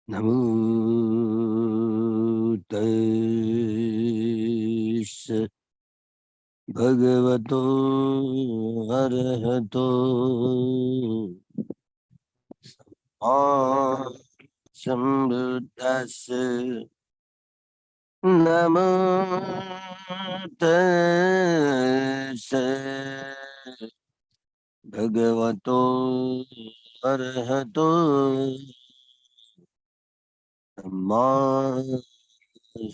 नमो तस्स भगवतो अरहतो सम्बुद्दस्स नमो तस्स भगवतो अरहतो सम्मा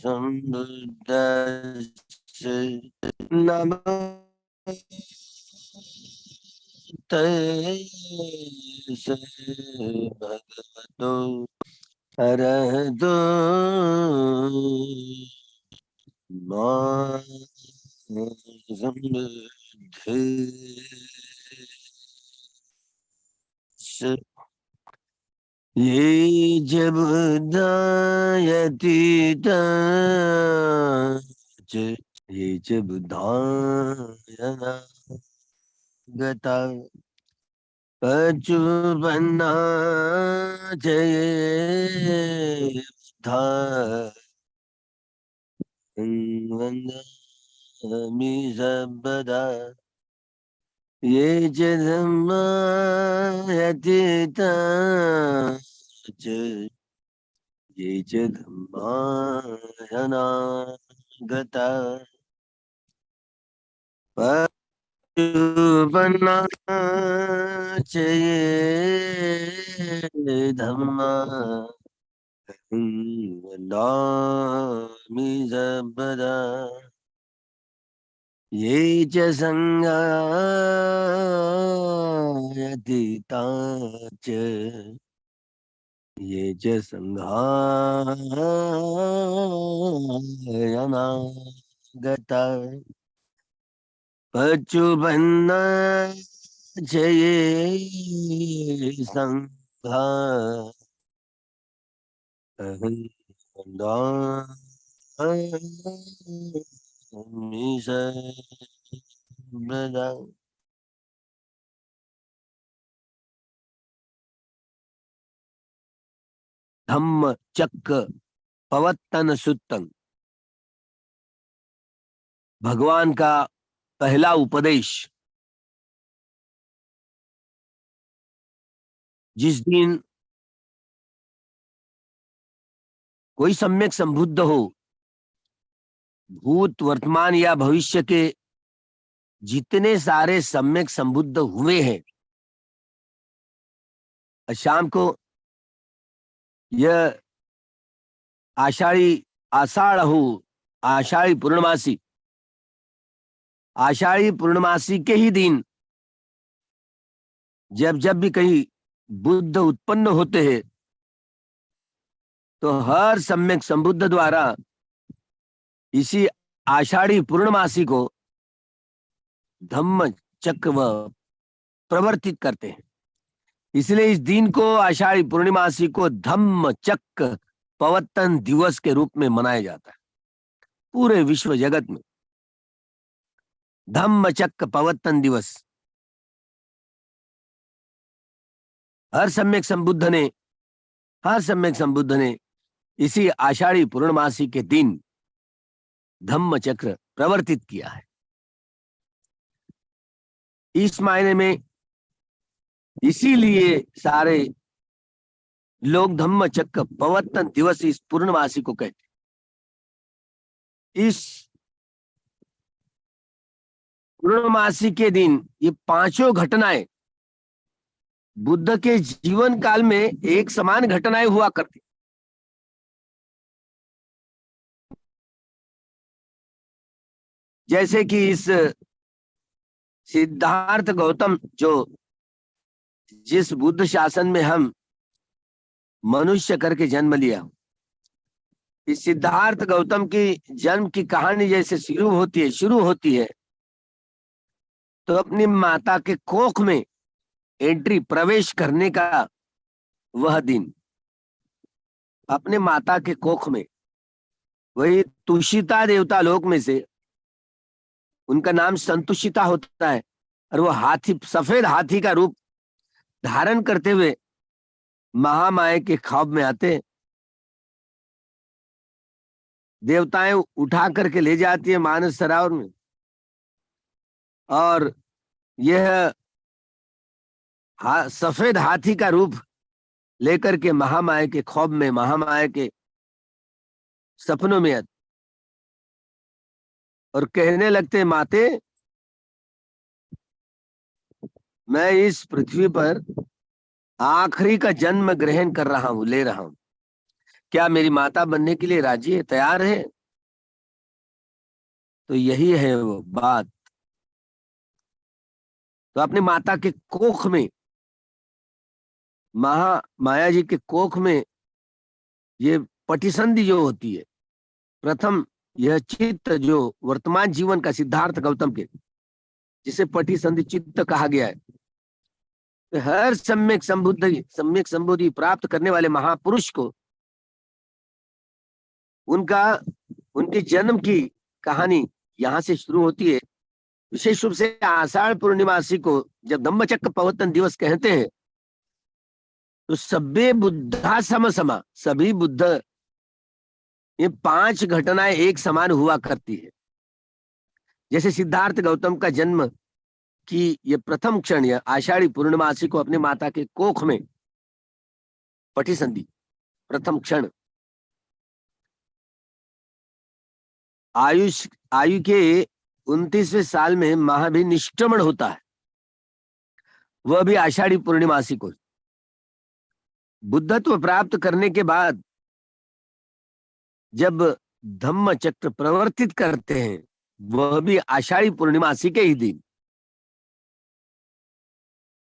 सम्बुद्दस्स नमो तस्स भगवतो अरहतो सम्मा सम्बुद्दस्स ये जब दायती च ये जब दायना गता पचुपन्ना जये था वंदनामि सर्वदा ये च धम्मायतीता च ये च धम्मायनागता पचुपन्ना च ये धम्मा वदामि सर्वदा ये च संगायतीता च ये च संघायनागता पचुपन्ना च ये संघा वदामि सर्वदा धम्म चक्र पवत्तन सुत्तन भगवान का पहला उपदेश। जिस दिन कोई सम्यक संबुद्ध हो, भूत वर्तमान या भविष्य के जितने सारे सम्यक संबुद्ध हुए हैं, शाम को यह आषाढ़ हो, आषाढ़ी पूर्णमासी के ही दिन जब जब भी कहीं बुद्ध उत्पन्न होते हैं तो हर सम्यक संबुद्ध द्वारा इसी आषाढ़ी पूर्णमासी को धम्म चक्र प्रवर्तित करते हैं। इसलिए इस दिन को आषाढ़ी पूर्णिमासी को धम्म चक्र पवर्तन दिवस के रूप में मनाया जाता है। पूरे विश्व जगत में धम्म चक्र पवर्तन दिवस हर सम्यक संबुद्ध ने इसी आषाढ़ी पूर्णमासी के दिन धम्म चक्र प्रवर्तित किया है। इस मायने में इसीलिए सारे लोग धम्म चक्र पवर्तन दिवस इस पूर्णमासी को कहते हैं। इस पूर्णमासी के दिन ये पांचों घटनाएं बुद्ध के जीवन काल में एक समान घटनाएं हुआ करती। जैसे कि इस सिद्धार्थ गौतम जिस बुद्ध शासन में हम मनुष्य करके जन्म लिया, इस सिद्धार्थ गौतम की जन्म की कहानी जैसे शुरू होती है तो अपनी माता के कोख में प्रवेश करने का वह दिन, अपने माता के कोख में, वही तुषिता देवता लोक में से उनका नाम संतुषिता होता है और वो सफेद हाथी का रूप धारण करते हुए महामाया के ख्वाब में आते देवताएं उठा करके ले जाती है मानस सरोवर में, और यह सफेद हाथी का रूप लेकर के महामाया के ख्वाब में, महामाया के सपनों में और कहने लगते, माते मैं इस पृथ्वी पर आखिरी का जन्म ग्रहण कर रहा हूं, ले रहा हूं, क्या मेरी माता बनने के लिए राजी है, तैयार है? तो यही है वो बात। तो अपनी माता के कोख में, माया जी के कोख में ये पटिसंधि जो होती है, प्रथम यह चित्त जो वर्तमान जीवन का, सिद्धार्थ गौतम के, जिसे पटिसंधि चित्त कहा गया है, तो हर सम्यक संबुद्धि प्राप्त करने वाले महापुरुष को उनके जन्म की कहानी यहां से शुरू होती है। विशेष रूप से आषाढ़ पूर्णिमासी को जब धम्मचक्र प्रवर्तन दिवस कहते हैं, तो सभ्य बुद्धा समा, सभी बुद्ध, ये 5 घटनाएं एक समान हुआ करती है। जैसे सिद्धार्थ गौतम का जन्म की ये प्रथम क्षण, यह आषाढ़ी पूर्णिमासी को अपने माता के कोख में, पटिसंधि प्रथम क्षण, आयु के 29वें साल में महाभिनिष्क्रमण होता है, वह भी आषाढ़ी पूर्णिमासी को। बुद्धत्व प्राप्त करने के बाद जब धम्म चक्र प्रवर्तित करते हैं, वह भी आषाढ़ी पूर्णिमासी के ही दिन।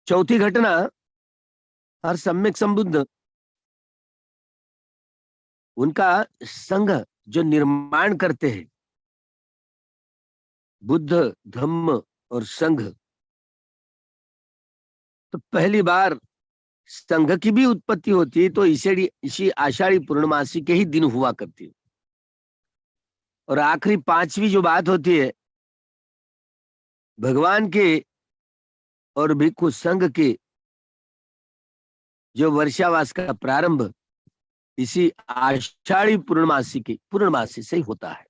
चौथी घटना, हर सम्यक संबुद्ध उनका संघ जो निर्माण करते हैं, बुद्ध, धम्म और संघ, तो पहली बार संघ की भी उत्पत्ति होती है, तो इसी आषाढ़ी पूर्णमासी के ही दिन हुआ करती है। और आखिरी 5वीं जो बात होती है, भगवान के और भिक्षु संघ के जो वर्षावास का प्रारंभ इसी आषाढ़ी पूर्णमासी से ही होता है।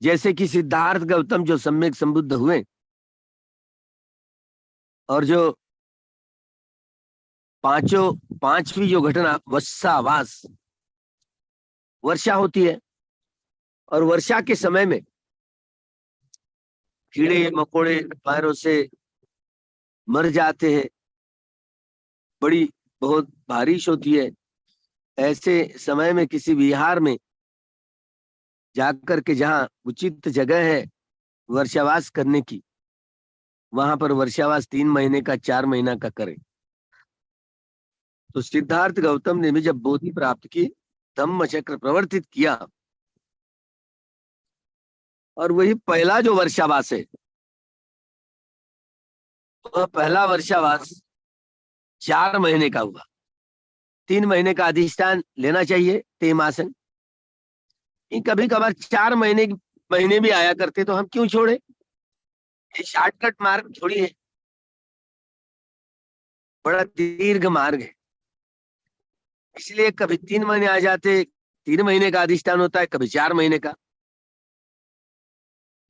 जैसे कि सिद्धार्थ गौतम जो सम्यक संबुद्ध हुए, और जो 5वीं जो घटना वर्षावास, वर्षा होती है, और वर्षा के समय में कीड़े मकोड़े पैरों से मर जाते हैं, बड़ी बहुत बारिश होती है। ऐसे समय में किसी विहार में जाकर के, जहाँ उचित जगह है वर्षावास करने की, वहां पर वर्षावास 3 महीने का, 4 महीना का करें। तो सिद्धार्थ गौतम ने भी जब बोधि प्राप्त की, धम्म चक्र प्रवर्तित किया, और वही पहला जो वर्षावास है, वह पहला वर्षावास 4 महीने का हुआ। 3 महीने का अधिष्ठान लेना चाहिए, तेमासन। कभी कभार 4 महीने भी आया करते, तो हम क्यों छोड़े? ये शॉर्टकट मार्ग थोड़ी है, बड़ा दीर्घ मार्ग है। इसलिए कभी 3 महीने आ जाते, 3 महीने का अधिष्ठान होता है, कभी 4 महीने का।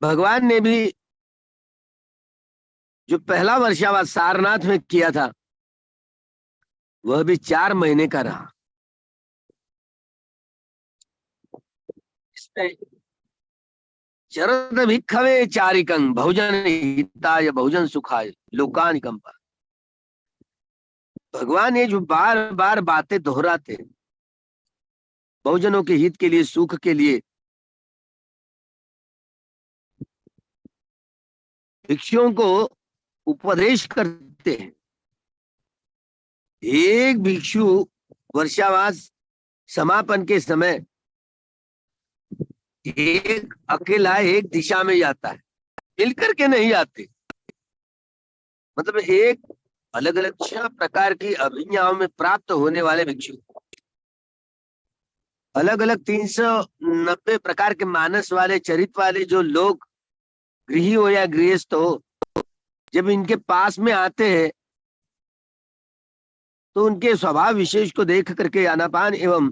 भगवान ने भी जो पहला वर्षावास सारनाथ में किया था, वह भी 4 महीने का रहा। इसमें शरद भिक्षवे चारिकं बहुजन हिताय बहुजन सुखाय लोकानिकंपा। भगवान ये जो बार बार बातें दोहराते, बहुजनों के हित के लिए, सुख के लिए, भिक्षुओं को उपदेश करते हैं। एक भिक्षु वर्षावास समापन के समय एक अकेला एक दिशा में जाता है, मिलकर के नहीं जाते। मतलब एक अलग अलग 6 प्रकार की अभिज्ञाओं में प्राप्त होने वाले भिक्षु, अलग अलग 390 प्रकार के मानस वाले, चरित्र वाले जो लोग, गृही हो या गृहस्थ हो, जब इनके पास में आते हैं, तो उनके स्वभाव विशेष को देख करके आनापान एवं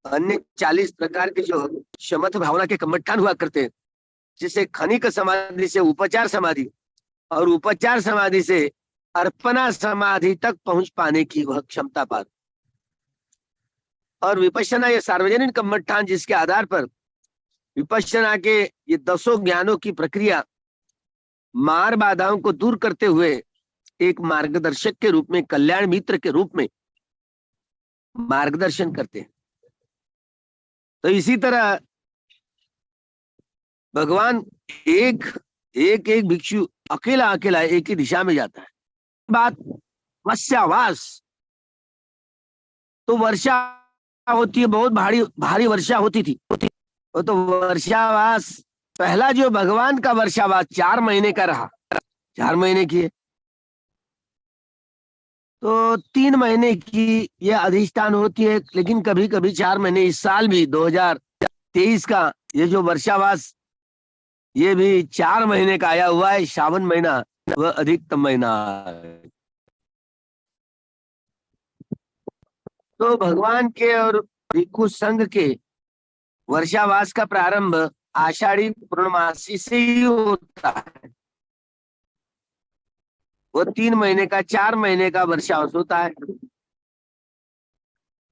अन्य 40 प्रकार के जो शमथ भावना के कमठान हुआ करते हैं, जिसे खनिक समाधि से उपचार समाधि और उपचार समाधि से अर्पणा समाधि तक पहुंच पाने की वह क्षमता पाती। और विपश्यना ये सार्वजनिक कमठान जिसके आधार पर विपश्यना के ये 10 ज्ञानों की प्रक्रिया मार बाधाओं को दूर करते हुए एक मार्गदर्शक के रूप में, कल्याण मित्र के रूप में मार्गदर्शन करते हैं। तो इसी तरह भगवान एक एक एक भिक्षु अकेला अकेला एक ही दिशा में जाता है। बात वर्षावास, तो वर्षा होती है, बहुत भारी भारी वर्षा होती थी। वो तो वर्षावास, पहला जो भगवान का वर्षावास 4 महीने का रहा, 4 महीने की, तो 3 महीने की यह अधिष्ठान होती है। लेकिन कभी कभी 4 महीने, इस साल भी 2023 का ये जो वर्षावास, ये भी 4 महीने का आया हुआ है। श्रावण महीना वह अधिकतम महीना है। तो भगवान के और भिक्षु संघ के वर्षावास का प्रारंभ आषाढ़ी पूर्णमासी से ही होता है। वो 3 महीने का, 4 महीने का वर्षावास होता है।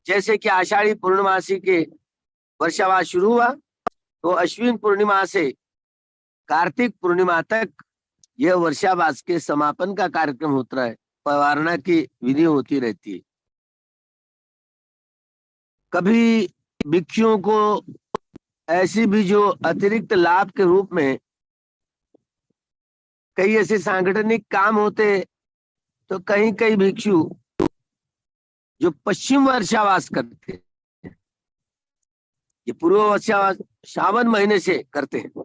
जैसे कि आषाढ़ी पूर्णमासी के वर्षावास शुरू हुआ, तो अश्विन पूर्णिमा से कार्तिक पूर्णिमा तक यह वर्षावास के समापन का कार्यक्रम होता है। पवारना की विधि होती रहती है। कभी भिक्षुओं को ऐसी भी जो अतिरिक्त लाभ के रूप में कई ऐसे सांगठनिक काम होते, तो कहीं कहीं भिक्षु जो पश्चिम वर्षावास करते हैं, ये पूर्व वर्षावास श्रावण महीने से करते हैं,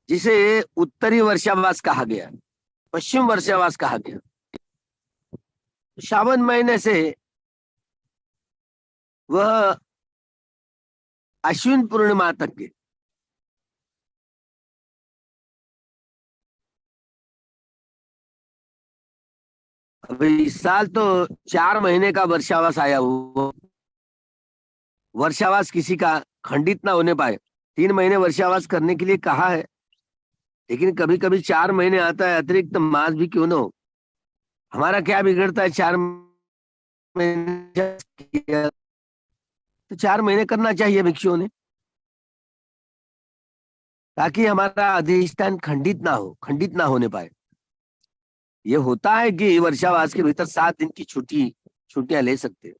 जिसे उत्तरी वर्षावास कहा गया, पश्चिम वर्षावास कहा गया। श्रावण महीने से वह अश्विन पूर्णिमा तक के, अभी इस साल तो 4 महीने का वर्षावास आया हुआ। वर्षावास किसी का खंडित ना होने पाए, 3 महीने वर्षावास करने के लिए कहा है, लेकिन कभी कभी 4 महीने आता है, अतिरिक्त मास भी क्यों ना हो। हमारा क्या बिगड़ता है, 4 महीने किया तो 4 महीने करना चाहिए भिक्षुओं ने, ताकि हमारा अधिष्ठान खंडित ना हो, खंडित ना होने पाए। ये होता है कि वर्षावास के भीतर 7 दिन की छुट्टियां ले सकते हैं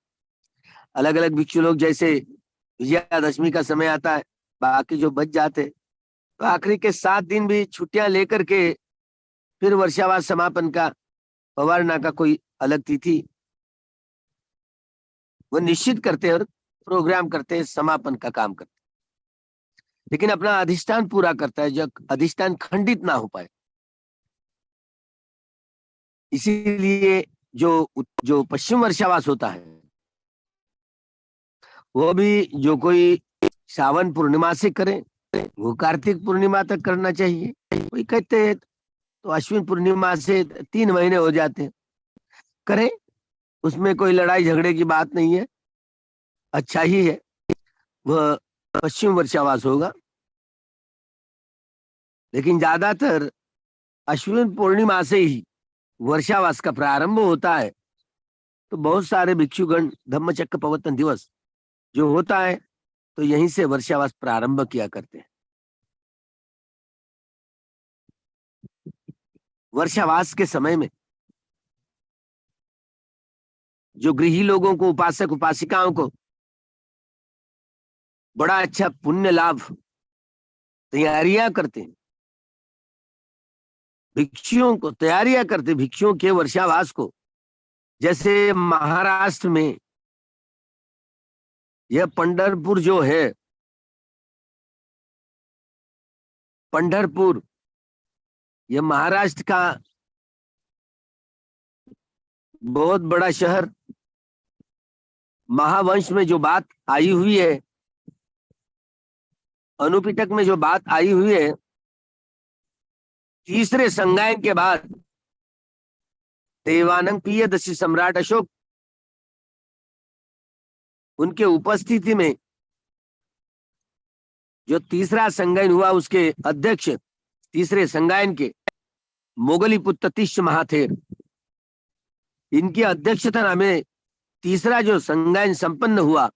अलग अलग भिक्षु लोग। जैसे विजयादशमी का समय आता है, बाकी जो बच जाते, तो आखिरी के 7 दिन भी छुट्टियां लेकर के फिर वर्षावास समापन का, पवारना का कोई अलग तिथि वो निश्चित करते हैं और प्रोग्राम करते हैं, समापन का काम करते हैं। लेकिन अपना अधिष्ठान पूरा करता है, जब अधिष्ठान खंडित ना हो पाए। इसीलिए जो पश्चिम वर्षावास होता है, वो भी जो कोई श्रावण पूर्णिमा से करे, वो कार्तिक पूर्णिमा तक करना चाहिए। कोई कहते हैं तो अश्विन पूर्णिमा से 3 महीने हो जाते हैं, करें, उसमें कोई लड़ाई झगड़े की बात नहीं है, अच्छा ही है। वह पश्चिम वर्षावास होगा। लेकिन ज्यादातर अश्विन पूर्णिमा से ही वर्षावास का प्रारंभ होता है। तो बहुत सारे भिक्षुगण धम्मचक्र प्रवर्तन दिवस जो होता है, तो यहीं से वर्षावास प्रारंभ किया करते हैं। वर्षावास के समय में जो गृही लोगों को, उपासक उपासिकाओं को बड़ा अच्छा पुण्य लाभ, तैयारियां करते हैं, भिक्षुओं को तैयारियां करते, भिक्षुओं के वर्षावास को। जैसे महाराष्ट्र में यह पंढरपुर जो है, पंढरपुर यह महाराष्ट्र का बहुत बड़ा शहर। महावंश में जो बात आई हुई है, अनुपिटक में जो बात आई हुई है, तीसरे संगायन के बाद देवानंद प्रियदर्शी सम्राट अशोक उनके उपस्थिति में जो तीसरा संगायन हुआ, उसके अध्यक्ष तीसरे संगायन के मोगलीपुत्र तिष्य महाथेर, इनकी अध्यक्षता में तीसरा जो संगायन संपन्न हुआ।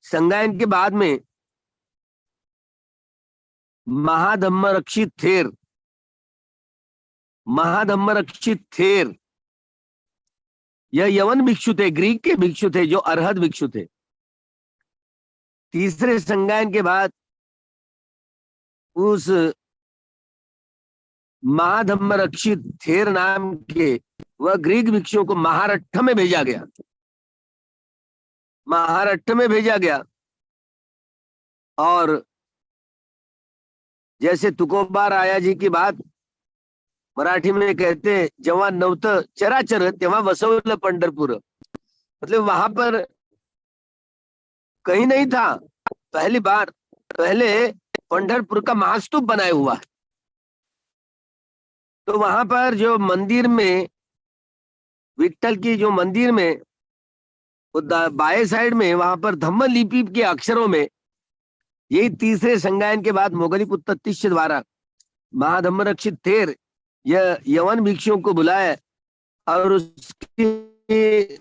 संगायन के बाद में महाधम्मरक्षित थेर, यह यवन भिक्षु थे, ग्रीक के भिक्षु थे, जो अरहत भिक्षु थे। तीसरे संगायन के बाद उस महाधम्मरक्षित थेर नाम के वह ग्रीक भिक्षुओं को महारट्ठ में भेजा गया। और जैसे तुकोबा राया जी की बात मराठी में कहते हैं, जेव्हा नव्हतं चराचर तेव्हा वसवलं पंढरपूर, मतलब वहां पर कहीं नहीं था, पहले पंढरपुर का महास्तूप बनाया हुआ है। तो वहां पर जो मंदिर में विट्ठल की जो मंदिर में बाएं साइड में वहां पर धम्म लिपि के अक्षरों में यही तीसरे संगायन के बाद मोगलीपुत्र तिष्य द्वारा महाधम्मरक्षित थेर यह यवन भिक्षुओं को बुलाया और उसके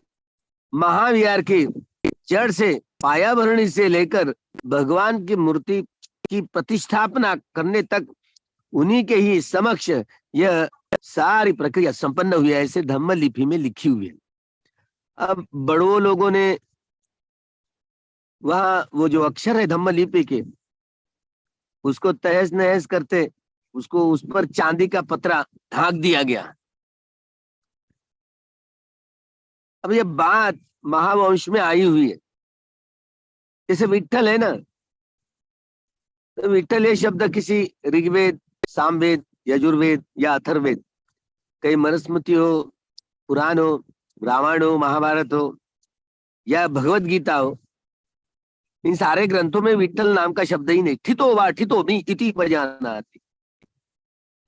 महाविहार की जड़ से पायाभरणी से लेकर भगवान की मूर्ति की प्रतिष्ठापना करने तक उन्हीं के ही समक्ष यह सारी प्रक्रिया संपन्न हुई है, ऐसे धम्म लिपि में लिखी हुई है। अब बड़ो लोगों ने वहां वो जो अक्षर है धम्म लिपि के, उसको तहस नहस करते उसको उस पर चांदी का पतरा ढाक दिया गया। अब ये बात महावंश में आई हुई है। जैसे विट्ठल है ना, तो विट्ठल ये शब्द किसी ऋग्वेद, सामवेद, यजुर्वेद या अथर्ववेद, कई मनुस्मृति हो, पुराण हो, रामायण हो, महाभारत हो या भगवत गीता हो, इन सारे ग्रंथों में विट्ठल नाम का शब्द ही नहीं। ठितो वा ठितो मी इति उपजानाति,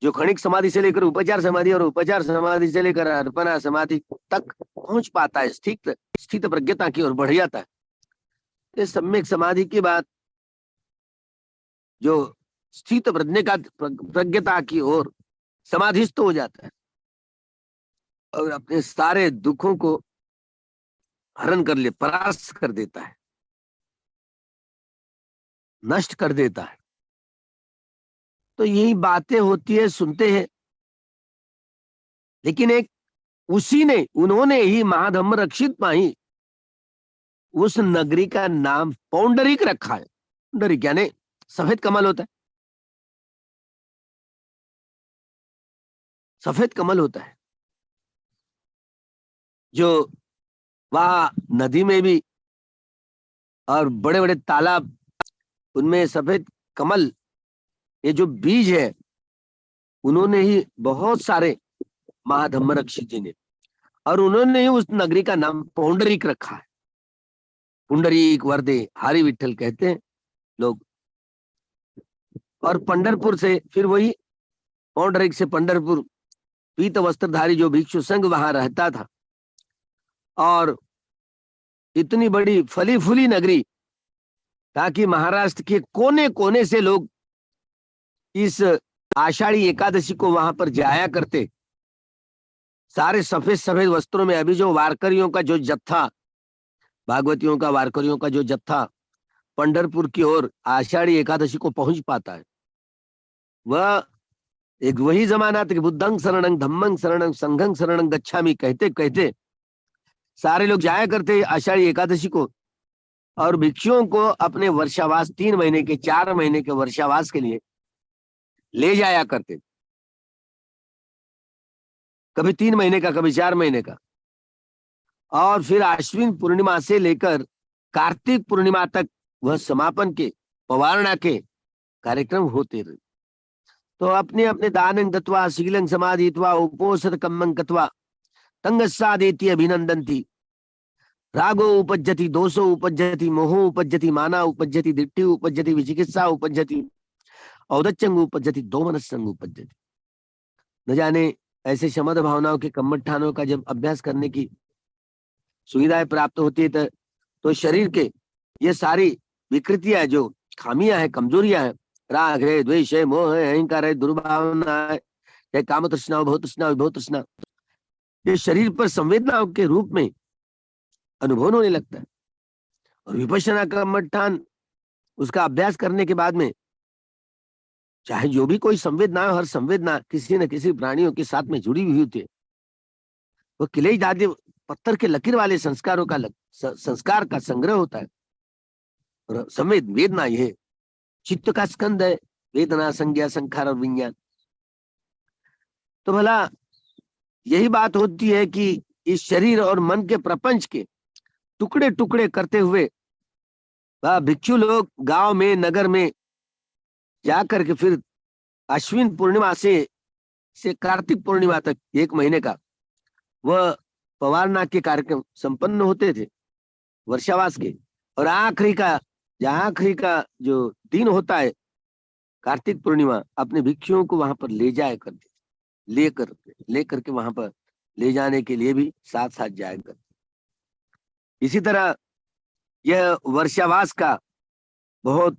जो क्षणिक समाधि से लेकर उपचार समाधि और उपचार समाधि से लेकर अर्पणा समाधि तक पहुंच पाता है, स्थित प्रज्ञता की ओर बढ़ जाता है। ये सम्यक समाधि की बात, जो स्थित प्रज्ञता की ओर समाधिस्थ हो जाता है और अपने सारे दुखों को हरण कर ले, परास्त कर देता है, नष्ट कर देता है। तो यही बातें होती है, सुनते हैं। लेकिन एक उन्होंने ही महाधम्मरक्षित माही उस नगरी का नाम पौंडरिक रखा है। पौंडरिक यानी सफेद कमल होता है, सफेद कमल होता है, जो वहां नदी में भी और बड़े बड़े तालाब, उनमें सफेद कमल, ये जो बीज है, उन्होंने ही बहुत सारे महाधम्मरक्षित जी ने, और उन्होंने ही उस नगरी का नाम पौंडरिक रखा है। पुंडरीक वरदे हरि विट्ठल कहते हैं लोग। और पंढरपुर से फिर वही पौंडरिक से पंढरपुर, पीत वस्त्रधारी जो भिक्षु संघ वहां रहता था, और इतनी बड़ी फली फूली नगरी, ताकि महाराष्ट्र के कोने कोने से लोग इस आषाढ़ी एकादशी को वहां पर जाया करते, सारे सफेद सफेद वस्त्रों में। अभी जो वारकरियों का जो जत्था, भागवतियों का, वारकरियों का जो जत्था पंढरपुर की ओर आषाढ़ी एकादशी को पहुंच पाता है, वह एक वही जमाना था कि बुद्धं शरणं धम्मं शरणं संघं शरणं गच्छामि कहते कहते सारे लोग जाया करते आषाढ़ी एकादशी को, और भिक्षुओं को अपने वर्षावास 3 महीने के 4 महीने के वर्षावास के लिए ले जाया करते, कभी 3 महीने का, कभी 4 महीने का। और फिर आश्विन पूर्णिमा से लेकर कार्तिक पूर्णिमा तक वह समापन के, पवारणा के कार्यक्रम होते रहे। तो अपने अपने दानं दत्वा शीलं समाधित्वा उपोषित कम्मं कत्वा तंगस्सादेति अभिनंदन्ति। रागो उपज्जति, दोषो उपज्जति, मोहो उपज्जति, माना उपज्जति, दिट्ठि उपज्जति, विचिकित्सा उपज्जति, औदच्यंग उपज्जति, दोमनस्संग उपज्जति। न जाने ऐसे शमद भावनाओं के कम्मठानों का जब अभ्यास करने की सुविधाएं प्राप्त होती है, तो तो शरीर के ये सारी विकृतियां जो खामियां हैं, कमजोरियां हैं, राग है, द्वेष है, मोह है, अहंकार है, दुर्भावना है, चाहे काम तृष्णा हो, बहुत तृष्णा हो, बहुत तृष्णा, ये शरीर पर संवेदनाओं के रूप में अनुभव होने लगता है। और विपश्यना कर्मठान, उसका अभ्यास करने के बाद में चाहे जो भी कोई संवेदना हो, हर संवेदना किसी न किसी प्राणियों के साथ में जुड़ी हुई होती है। वो किले दादे पत्थर के लकीर वाले संस्कारों का संस्कार का संग्रह होता है। और वेदना ये चित्त का स्कंद है, वेदना, संज्ञा, संखार और विज्ञान। तो भला यही बात होती है कि इस शरीर और मन के प्रपंच के टुकड़े टुकड़े करते हुए भिक्षु लोग गांव में, नगर में जाकर के फिर अश्विन पूर्णिमा से कार्तिक पूर्णिमा तक 1 महीने का वह पवारनाग के कार्यक्रम संपन्न होते थे वर्षावास के। और आखिरी का जो दिन होता है कार्तिक पूर्णिमा, अपने भिक्षुओं को वहां पर ले जाया करते, लेकर के वहां पर ले जाने के लिए भी साथ साथ जाया करते। इसी तरह यह वर्षावास का बहुत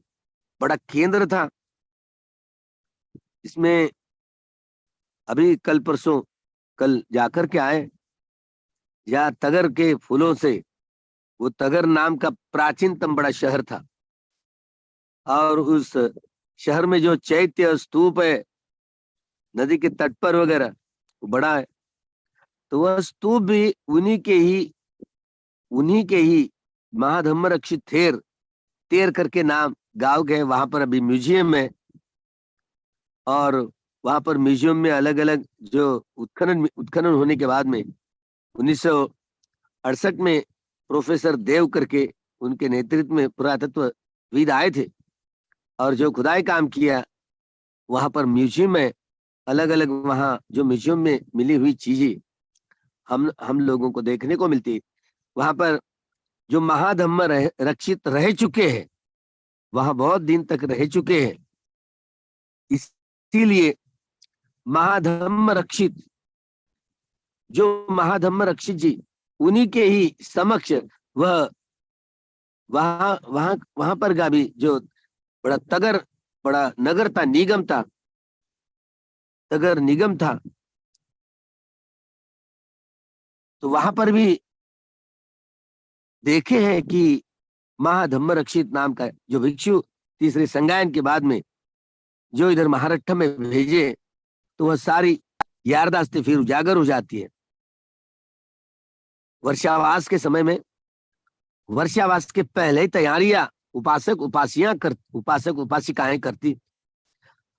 बड़ा केंद्र था। इसमें अभी कल जाकर के आए, या तगर के फूलों से, वो तगर नाम का प्राचीनतम बड़ा शहर था, और उस शहर में जो चैत्य स्तूप है नदी के तट पर वगैरह, वो बड़ा है। तो वह स्तूप भी उन्हीं के ही महाधम्म रक्षित तेर करके नाम गांव के, वहां पर अभी म्यूजियम है। और वहां पर म्यूजियम में अलग अलग जो उत्खनन होने के बाद में 1968 में प्रोफेसर देव करके उनके नेतृत्व में पुरातत्वविद आए थे, और जो खुदाई काम किया, वहां पर म्यूजियम में अलग अलग, वहां जो म्यूजियम में मिली हुई चीजें हम लोगों को देखने को मिलती। वहां पर जो महाधम्म रक्षित रह चुके हैं, वहां बहुत दिन तक रह चुके हैं, इसीलिए महाधम्म रक्षित जी, उन्हीं के ही समक्ष वह वहां वहां वहां पर का भी जो बड़ा नगर था, तगर निगम था, तो वहां पर भी देखे हैं कि महाधम्म रक्षित नाम का जो भिक्षु तीसरे संगायन के बाद में जो इधर महाराष्ट्र में भेजे, तो वह सारी यारदाश्तें फिर उजागर हो जाती है। वर्षावास के समय में, वर्षावास के पहले तैयारियां उपासक उपासिकाएं करती।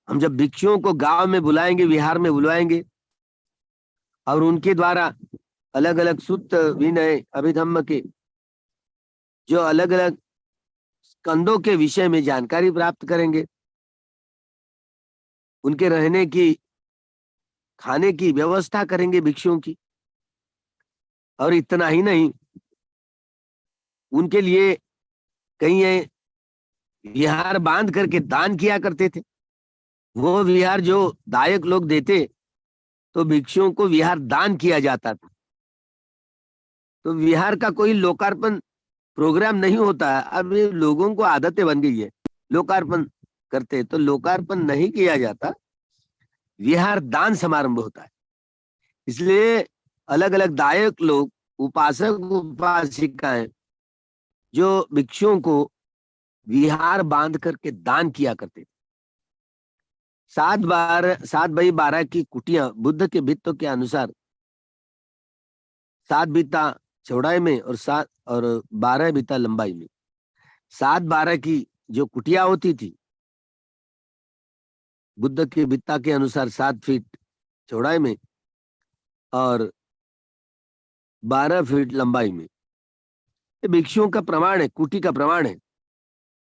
हम जब भिक्षुओं को गांव में बुलाएंगे, विहार में बुलाएंगे, और उनके द्वारा अलग अलग सूत्र, विनय, अभिधम्म के जो अलग अलग स्कंदों के विषय में जानकारी प्राप्त करेंगे, उनके रहने की, खाने की व्यवस्था करेंगे भिक्षुओं की। और इतना ही नहीं, उनके लिए कहीं विहार बांध करके दान किया करते थे। वो विहार जो दायक लोग देते, तो भिक्षुओं को विहार दान किया जाता था। तो विहार का कोई लोकार्पण प्रोग्राम नहीं होता है। अब ये लोगों को आदतें बन गई है, लोकार्पण करते, तो लोकार्पण नहीं किया जाता, विहार दान समारंभ होता है। इसलिए अलग अलग दायक लोग, उपासक उपासिकाएं, जो भिक्षुओं को विहार बांध करके दान किया करते थे। 7x12 की कुटिया बुद्ध के भित्तों के अनुसार 7 बीता चौड़ाई में और 12 बीता लंबाई में, 7x12 की जो कुटिया होती थी बुद्ध के भित्ता के अनुसार 7 फीट चौड़ाई में और 12 फीट लंबाई में, भिक्षुओं का प्रमाण है, कुटी का प्रमाण है।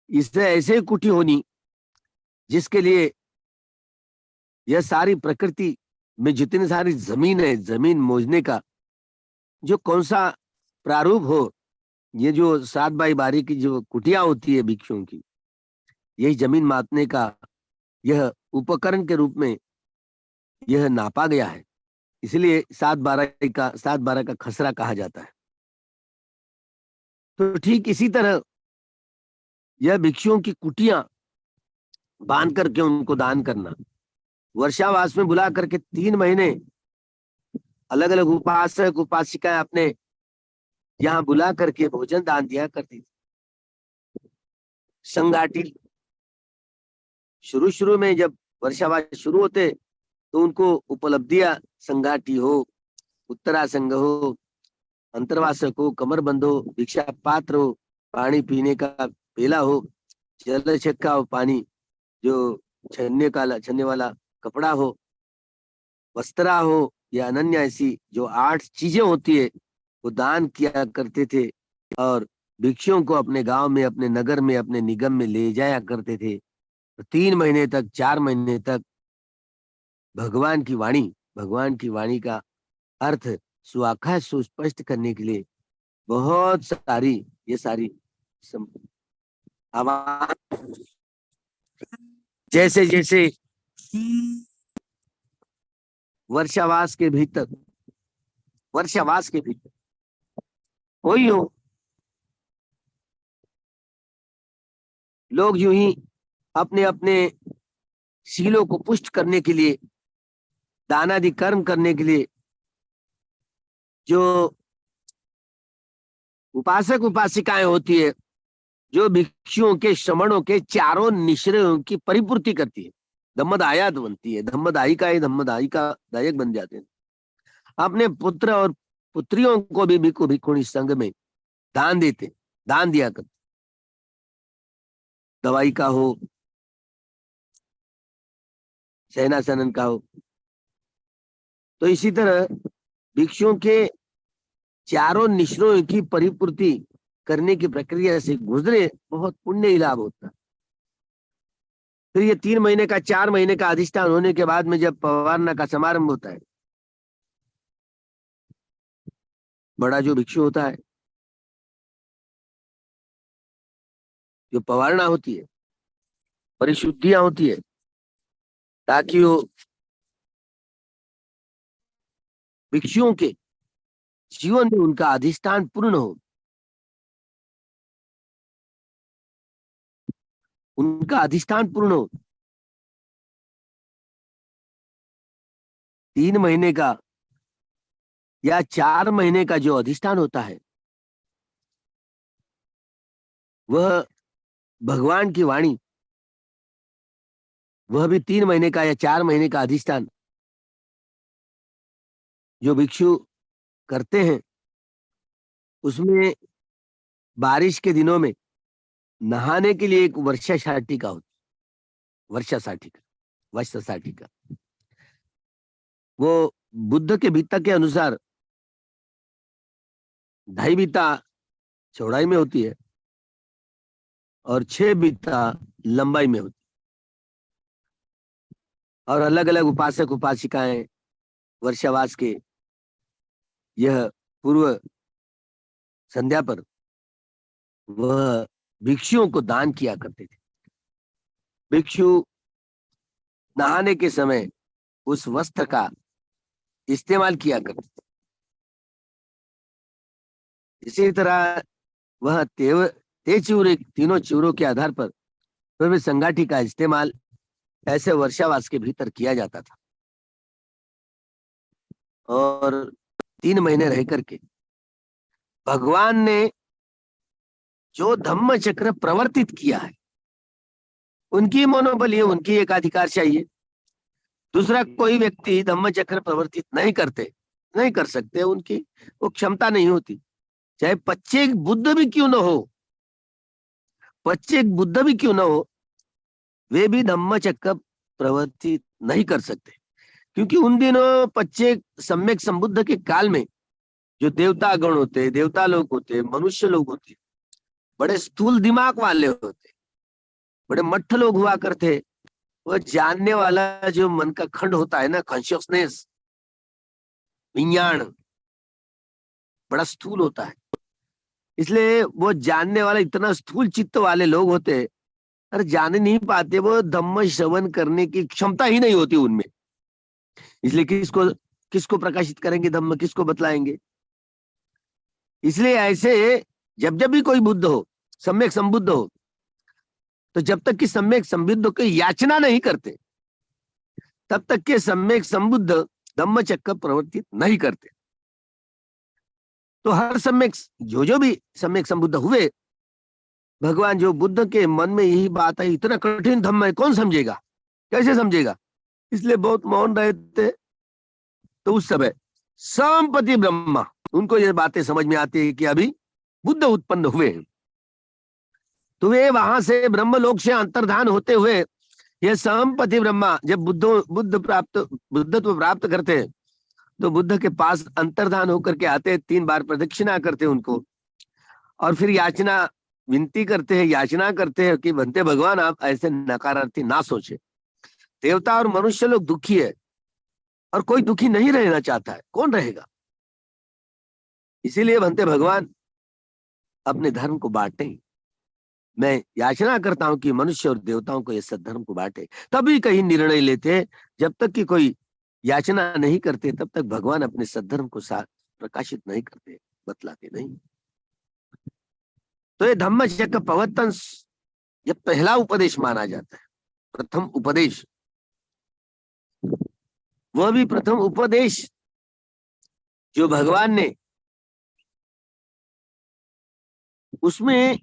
इससे ऐसे कुटी होनी जिसके लिए यह सारी प्रकृति में जितनी सारी जमीन है, जमीन मोजने का जो कौन सा प्रारूप हो, ये जो 7x12 की जो कुटिया होती है भिक्षुओं की, यही जमीन मापने का यह उपकरण के रूप में यह नापा गया है। इसलिए 7x12 का खसरा कहा जाता है। तो ठीक इसी तरह यह भिक्षुओं की कुटियां बांध करके उनको दान करना, वर्षावास में बुला करके 3 महीने अलग अलग उपासक उपासिकाएं अपने यहाँ बुला करके भोजन दान दिया करती थी। संगाटी, शुरू शुरू में जब वर्षावास शुरू होते तो उनको उपलब्धियां, संगाटी हो, उत्तरासंग हो, अंतर्वासक हो, कमरबंद हो, भिक्षा पात्र हो, पानी पीने का पेला हो, जल छक्का हो, पानी जो छन्ने वाला कपड़ा हो, वस्त्रा हो, या अनन्य ऐसी जो 8 चीजें होती है वो दान किया करते थे और भिक्षुओं को अपने गांव में, अपने नगर में, अपने निगम में ले जाया करते थे। तो 3 महीने तक, 4 महीने तक भगवान की वाणी का अर्थ सुआखा सुस्पष्ट करने के लिए बहुत सारी ये सारी आवाज, जैसे जैसे वर्षावास के भीतर कोई हो, लोग यूं ही अपने अपने शीलों को पुष्ट करने के लिए, दानादि कर्म करने के लिए जो उपासक उपासिकाएं होती है, जो भिक्षुओं के श्रमणों के चारों निश्रयों की परिपूर्ति करती है, धम्मदायात बनती है, धम्मदायी का दायक बन जाते हैं। अपने पुत्र और पुत्रियों को भी भिक्षु भिक्षुणी संघ में दान दिया करते, दवाई का हो, सेनासनन का हो। तो इसी तरह भिक्षुओं के चारों निश्रों की परिपूर्ति करने की प्रक्रिया से गुजरे बहुत पुण्य ही लाभ होता है। फिर ये 3 महीने का, 4 महीने का अधिष्ठान होने के बाद में जब पवारना का समारंभ होता है, बड़ा जो भिक्षु होता है, जो पवारना होती है, परिशुद्धियां होती है, ताकि वो भिक्षुओं के जीवन में उनका अधिष्ठान पूर्ण हो, उनका अधिष्ठान पूर्ण हो। 3 महीने का या 4 महीने का जो अधिष्ठान होता है, वह भगवान की वाणी, वह भी 3 महीने का या 4 महीने का अधिष्ठान जो भिक्षु करते हैं, उसमें बारिश के दिनों में नहाने के लिए एक वर्षा साटिका होती, वर्षा साटिका वो बुद्ध के बीता के अनुसार 2.5 बीता चौड़ाई में होती है और 6 बीता लंबाई में होती है। और अलग अलग उपासक उपासिकाएं वर्षावास के यह पूर्व संध्या पर वह भिक्षुओं को दान किया करते थे। भिक्षु नहाने के समय उस वस्त्र का इस्तेमाल किया करते थे। इसी तरह वह तीनों चिवरों के आधार पर वह संगाठी का इस्तेमाल ऐसे वर्षावास के भीतर किया जाता था। और 3 महीने रह करके भगवान ने जो धम्म चक्र प्रवर्तित किया है, उनकी मनोबल है, उनकी एकाधिकार चाहिए। दूसरा कोई व्यक्ति धम्म चक्र प्रवर्तित नहीं कर सकते, उनकी वो क्षमता नहीं होती। चाहे प्रत्येक बुद्ध भी क्यों न हो, वे भी धम्म चक्र प्रवर्तित नहीं कर सकते, क्योंकि उन दिनों प्रत्येक सम्यक संबुद्ध के काल में जो देवता गण होते, देवता लोग होते, मनुष्य लोग होते, बड़े स्थूल दिमाग वाले होते, बड़े मठ लोग हुआ करते। वह जानने वाला जो मन का खंड होता है ना, कॉन्शियसनेस, विज्ञान बड़ा स्थूल होता है। इसलिए वो जानने वाला इतना स्थूल चित्त वाले लोग होते, अरे जाने नहीं पाते, वो धम्म श्रवण करने की क्षमता ही नहीं होती उनमें। इसलिए किसको प्रकाशित करेंगे धम्म, किसको बतलाएंगे? इसलिए ऐसे जब जब भी कोई बुद्ध हो, सम्यक संबुद्ध हो, तो जब तक कि सम्यक संबुद्ध को याचना नहीं करते, तब तक के सम्यक संबुद्ध धम्मचक्र प्रवर्तित नहीं करते। तो हर सम्यक, जो भी सम्यक संबुद्ध हुए, भगवान जो बुद्ध के मन में यही बात है, इतना कठिन धम्म है, कौन समझेगा, कैसे समझेगा, इसलिए बहुत मौन रहते। तो उस समय संपति ब्रह्मा, उनको ये बातें समझ में आती है कि अभी बुद्ध उत्पन्न हुए हैं। तो वे वहां से ब्रह्मलोक से अंतर्धान होते हुए, ये संपति ब्रह्मा जब बुद्धत्व प्राप्त करते हैं, तो बुद्ध के पास अंतर्धान होकर के आते हैं, 3 बार प्रदक्षिणा करते हैं उनको, और फिर याचना विनती करते हैं, याचना करते हैं कि बनते भगवान आप ऐसे नकारार्थी ना सोचे। देवता और मनुष्य लोग दुखी है, और कोई दुखी नहीं रहना चाहता है, कौन रहेगा। इसीलिए बनते भगवान अपने धर्म को बांटे। मैं याचना करता हूं कि मनुष्य और देवताओं को ये सद्धर्म को बांटे। तभी कहीं निर्णय लेते, जब तक कि कोई याचना नहीं करते तब तक भगवान अपने सद्धर्म को प्रकाशित नहीं करते, बतलाते नहीं। तो ये धम्मचक्र प्रवर्तन, ये पहला उपदेश माना जाता है, प्रथम उपदेश। वह भी प्रथम उपदेश जो भगवान ने, उसमें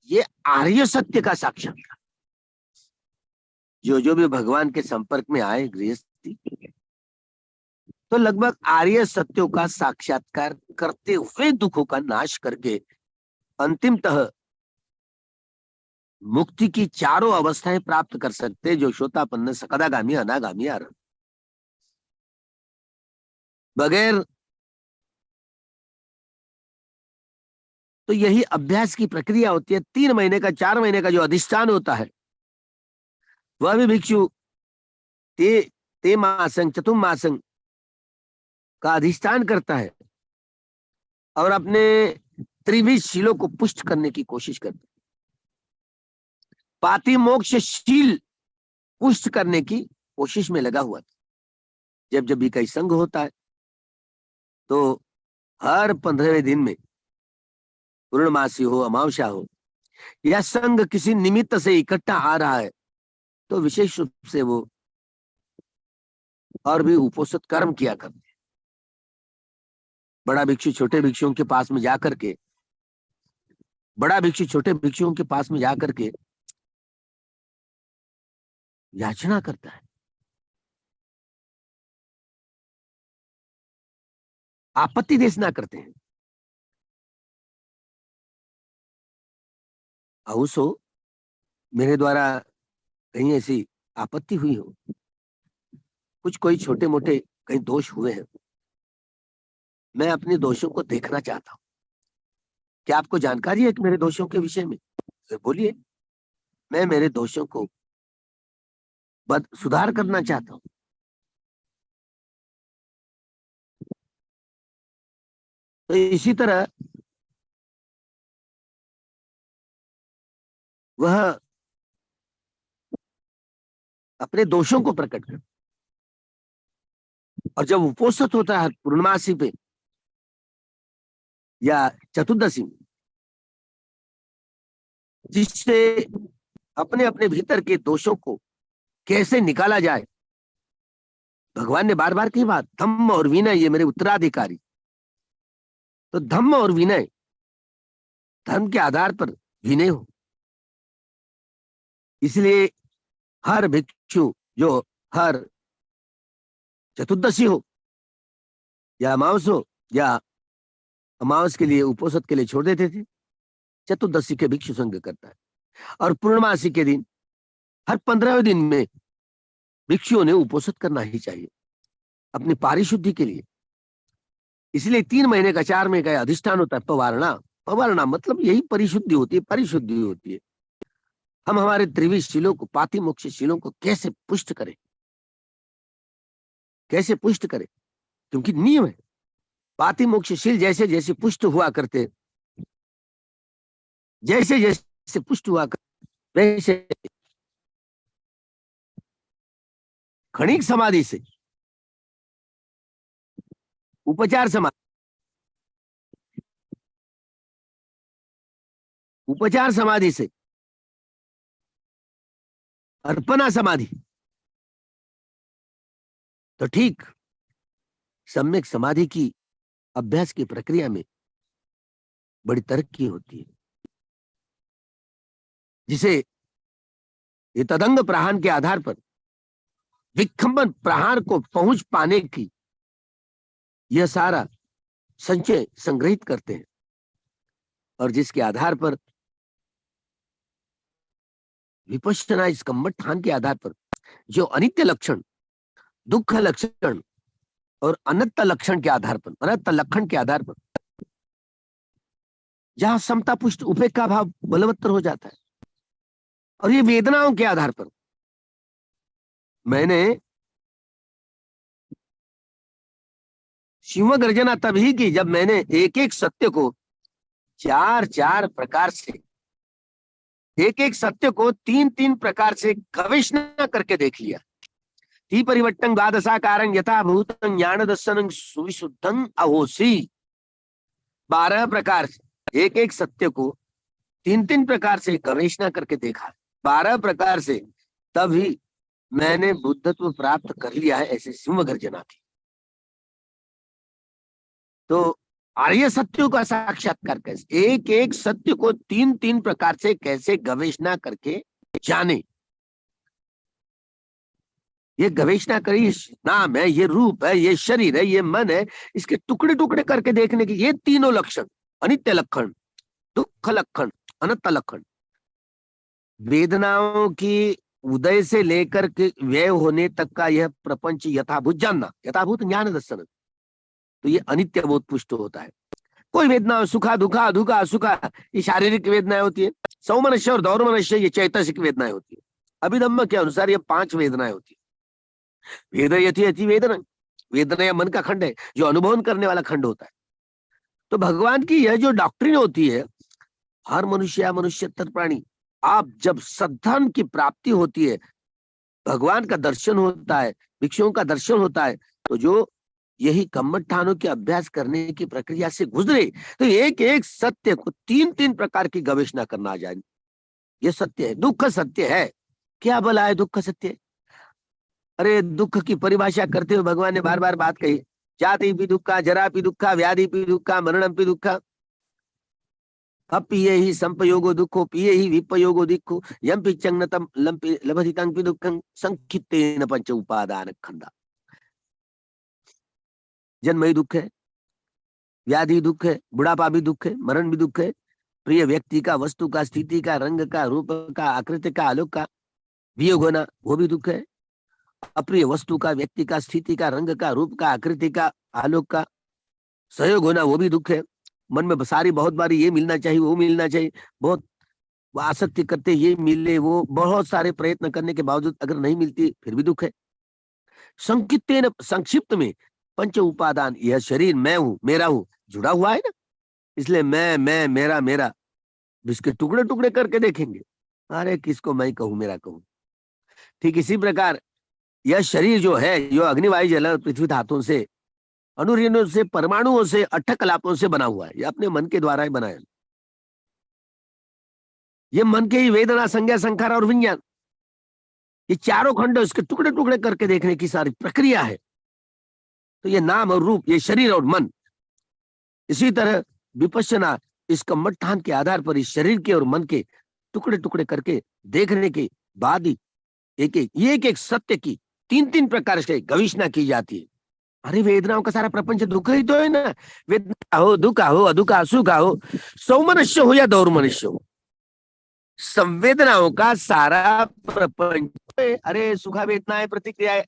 ये आर्य सत्य का साक्षात्कार, जो भी भगवान के संपर्क में आए गृहस्थी, तो लगभग आर्य सत्यों का साक्षात्कार करते हुए दुखों का नाश करके अंतिमतः मुक्ति की चारों अवस्थाएं प्राप्त कर सकते, जो श्रोतापन्न, सकदागामी, अनागामी, आरंभ। बगैर, तो यही अभ्यास की प्रक्रिया होती है। 3 महीने का, 4 महीने का जो अधिष्ठान होता है, वह भी भिक्षु ते मासंग चतुर्मासंग का अधिष्ठान करता है, और अपने त्रिविध शीलों को पुष्ट करने की कोशिश करता है। पाति मोक्ष शील पुष्ट करने की कोशिश में लगा हुआ था। जब जब भी कई संघ होता है, तो हर 15वें दिन में, पूर्णमासी हो, अमावस्या हो, या संघ किसी निमित्त से इकट्ठा आ रहा है, तो विशेष रूप से वो और भी उपोषित कर्म किया करते हैं। बड़ा भिक्षु छोटे भिक्षुओं के पास में जाकर के, बड़ा भिक्षु छोटे भिक्षुओं के पास में जाकर के याचना करता है, आपत्ति देशना करते हैं। अवसो मेरे द्वारा कहीं ऐसी आपत्ति हुई हो, कुछ कोई छोटे मोटे कहीं दोष हुए हैं, मैं अपने दोषों को देखना चाहता हूं। क्या आपको जानकारी है कि मेरे दोषों के विषय में? बोलिए। मैं मेरे दोषों को सुधार करना चाहता हूं। तो इसी तरह वह अपने दोषों को प्रकट कर, और जब उपोषित होता है पूर्णमासी पे या चतुर्दशी में, जिससे अपने अपने भीतर के दोषों को कैसे निकाला जाए, भगवान ने बार बार कही बात, धम्म और विनय ये मेरे उत्तराधिकारी। तो धम्म और विनय, धर्म के आधार पर विनय हो। इसलिए हर भिक्षु जो हर चतुर्दशी हो या अमावस हो, या अमावस के लिए उपोषित के लिए छोड़ देते थे, चतुर्दशी के भिक्षु संग करता है। और पूर्णमासी के दिन, हर 15वें दिन में भिक्षुओं ने उपोषित करना ही चाहिए अपनी पारिशुद्धि के लिए। इसलिए 3 महीने का, 4 महीने का अधिष्ठान होता है पवारणा। पवारणा मतलब यही परिशुद्धि होती है, परिशुद्धि होती है। हम हमारे त्रिविध शीलों को, पाति मोक्ष शीलों को कैसे पुष्ट करें, कैसे पुष्ट करें, क्योंकि नियम है। पाति मोक्ष शील जैसे जैसे पुष्ट हुआ करते, जैसे जैसे पुष्ट हुआ करते, वैसे क्षणिक समाधि से उपचार समाधि, उपचार समाधि से अर्पणा समाधि, तो ठीक सम्यक समाधि की अभ्यास की प्रक्रिया में बड़ी तरक्की होती है, जिसे ये तदंग प्रहार के आधार पर विखंबन प्रहार को पहुंच पाने की यह सारा संचय संग्रहित करते हैं, और जिसके आधार पर विपश्यना इस कम्मठान के आधार पर जो अनित्य लक्षण, दुख लक्षण और अनंत लक्षण के आधार पर, अनंत लक्षण के आधार पर जहां समता पुष्ट उपेक्षा भाव बलवत्तर हो जाता है, और ये वेदनाओं के आधार पर मैंने शिव गर्जना तभी की जब मैंने एक एक सत्य को चार चार प्रकार से, एक एक सत्य को तीन तीन प्रकार से गवेषणा करके देख लिया। ती परिवर्तन द्वादशाकारं यथा भूतं ज्ञान दर्शनं सुविशुद्धं अहोसी। 12 प्रकार से एक एक सत्य को तीन तीन प्रकार से गवेषणा करके देखा, 12 प्रकार से, तभी मैंने बुद्धत्व प्राप्त कर लिया है, ऐसे सिंह गर्जना थी। तो आर्य सत्यों का साक्षात्कार कैसे, एक एक सत्य को तीन तीन प्रकार से कैसे गवेषणा करके जाने, ये गवेषणा करी, नाम है, ये रूप है, ये शरीर है, ये मन है, इसके टुकड़े टुकड़े करके देखने की ये तीनों लक्षण, अनित्य लक्षण, दुख लक्षण, अनंत लक्षण, वेदनाओं की उदय से लेकर के व्यय होने तक का यह प्रपंच यथाभूत जानना, यथाभूत ज्ञान दर्शन, तो ये अनित्य बोध पुष्ट होता है। कोई वेदना सुखा दुखा अधुखा असुखा, ये शारीरिक वेदनाएं होती है, सौमनस्य और दौर्मनस्य ये चैतसिक वेदनाएं होती है। अभिधम्म के अनुसार ये 5 वेदनाएं होती है। वेदयति अति वेदना, वेदना या मन का खंड है, जो अनुभव करने वाला खंड होता है। तो भगवान की यह जो डॉक्ट्रिन होती है, हर मनुष्य या मनुष्यतर प्राणी, आप जब सद्धर्म की प्राप्ति होती है, भगवान का दर्शन होता है, भिक्षुओं का दर्शन होता है, तो जो यही कम्मठानों के अभ्यास करने की प्रक्रिया से गुजरे, तो एक एक सत्य को तीन तीन प्रकार की गवेषणा करना आ जाए। ये सत्य है, दुख सत्य है, क्या भला है दुख सत्य है? अरे दुख की परिभाषा करते हुए भगवान ने बार बार बात कही, जाति भी दुखा, जरा भी दुखा, व्याधि भी दुखा, मरणम भी दुखा, अपिये ही संपयोगो दुखो, पिये ही विपयोगो दुखो, यम पि चंगनतम लंपि लभतितं पि दुःखं संक्षिप्तेन पंच उपादान खंडा। जन्म ही दुख है, व्याधि दुख है, बुढ़ापा भी दुख है, मरण भी दुख है, प्रिय व्यक्ति का, वस्तु का, स्थिति का, रंग का, रूप का, आकृति का, आलोक का वियोग होना, वो भी दुख है। अप्रिय वस्तु का, व्यक्ति का, स्थिति का, रंग का, रूप का, आकृति का, आलोक का सहयोग होना, वो भी दुख है। मन में सारी बहुत बारी ये मिलना चाहिए, वो मिलना चाहिए, बहुत आसक्ति करते, ये मिले, वो बहुत सारे प्रयत्न करने के बावजूद अगर नहीं मिलती फिर भी दुख है। संक्षिप्त में पंच उपादान, यह शरीर मैं हूं, मेरा हूं, जुड़ा हुआ है ना, इसलिए मैं मेरा मेरा, इसके टुकड़े टुकड़े करके देखेंगे, अरे किसको मैं कहूं, मेरा कहूं। ठीक इसी प्रकार यह शरीर जो है, जो अग्निवायु जल पृथ्वी धातुओं से, अनुरेणुओं से, परमाणुओं से, अट्ठकलापों से बना हुआ है, ये अपने मन के द्वारा ही बनाया। ये मन के ही वेदना, संज्ञा, संखार और विज्ञान, ये चारों खंड इसके टुकड़े टुकड़े करके देखने की सारी प्रक्रिया है। तो ये नाम और रूप, ये शरीर और मन, इसी तरह विपश्यना इस कम्मठान के आधार पर इस शरीर के और मन के टुकड़े टुकड़े करके देखने के बाद ही एक एक सत्य की तीन तीन प्रकार से गवेषणा की जाती है। अरे वेदनाओं का सारा प्रपंच दुख ही तो है ना, वेदना हो, दुख हो, अदुखा, सुख हो, सौमनस्य हो या दौर्मनस्य हो, संवेदनाओं का सारा प्रपंच। अरे सुखा वेदनाएं प्रतिक्रिया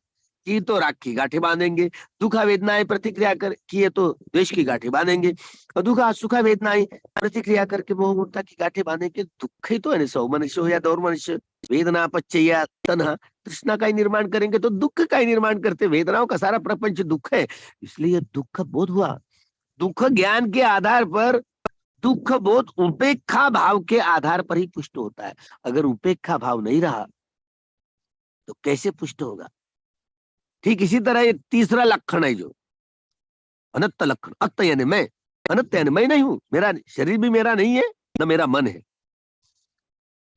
की तो राग की गांठें बांधेंगे, दुखा वेदनाएं प्रतिक्रिया कर किए तो द्वेष की गांठें बांधेंगे, और दुखा सुखा वेदनाएं प्रतिक्रिया करके मोह ममता की गांठें बांधेंगे। दुख ही तो है ना, सौमनस्य हो या दौर्मनस्य, वेदना पच्चया तन्हा, तृष्णा का ही निर्माण करेंगे तो दुख का ही निर्माण करते, वेदनाओं का सारा प्रपंच दुख है, इसलिए दुख बोध हुआ। दुख ज्ञान के आधार पर, दुख बोध उपेक्षा भाव के आधार पर ही पुष्ट होता है। अगर उपेक्षा भाव नहीं रहा तो कैसे पुष्ट होगा? ठीक इसी तरह ये तीसरा लक्षण है जो अनंत लक्षण, अत यानी मैं, अनंत यानी मैं नहीं हूं, मेरा शरीर भी मेरा नहीं है, न मेरा मन है,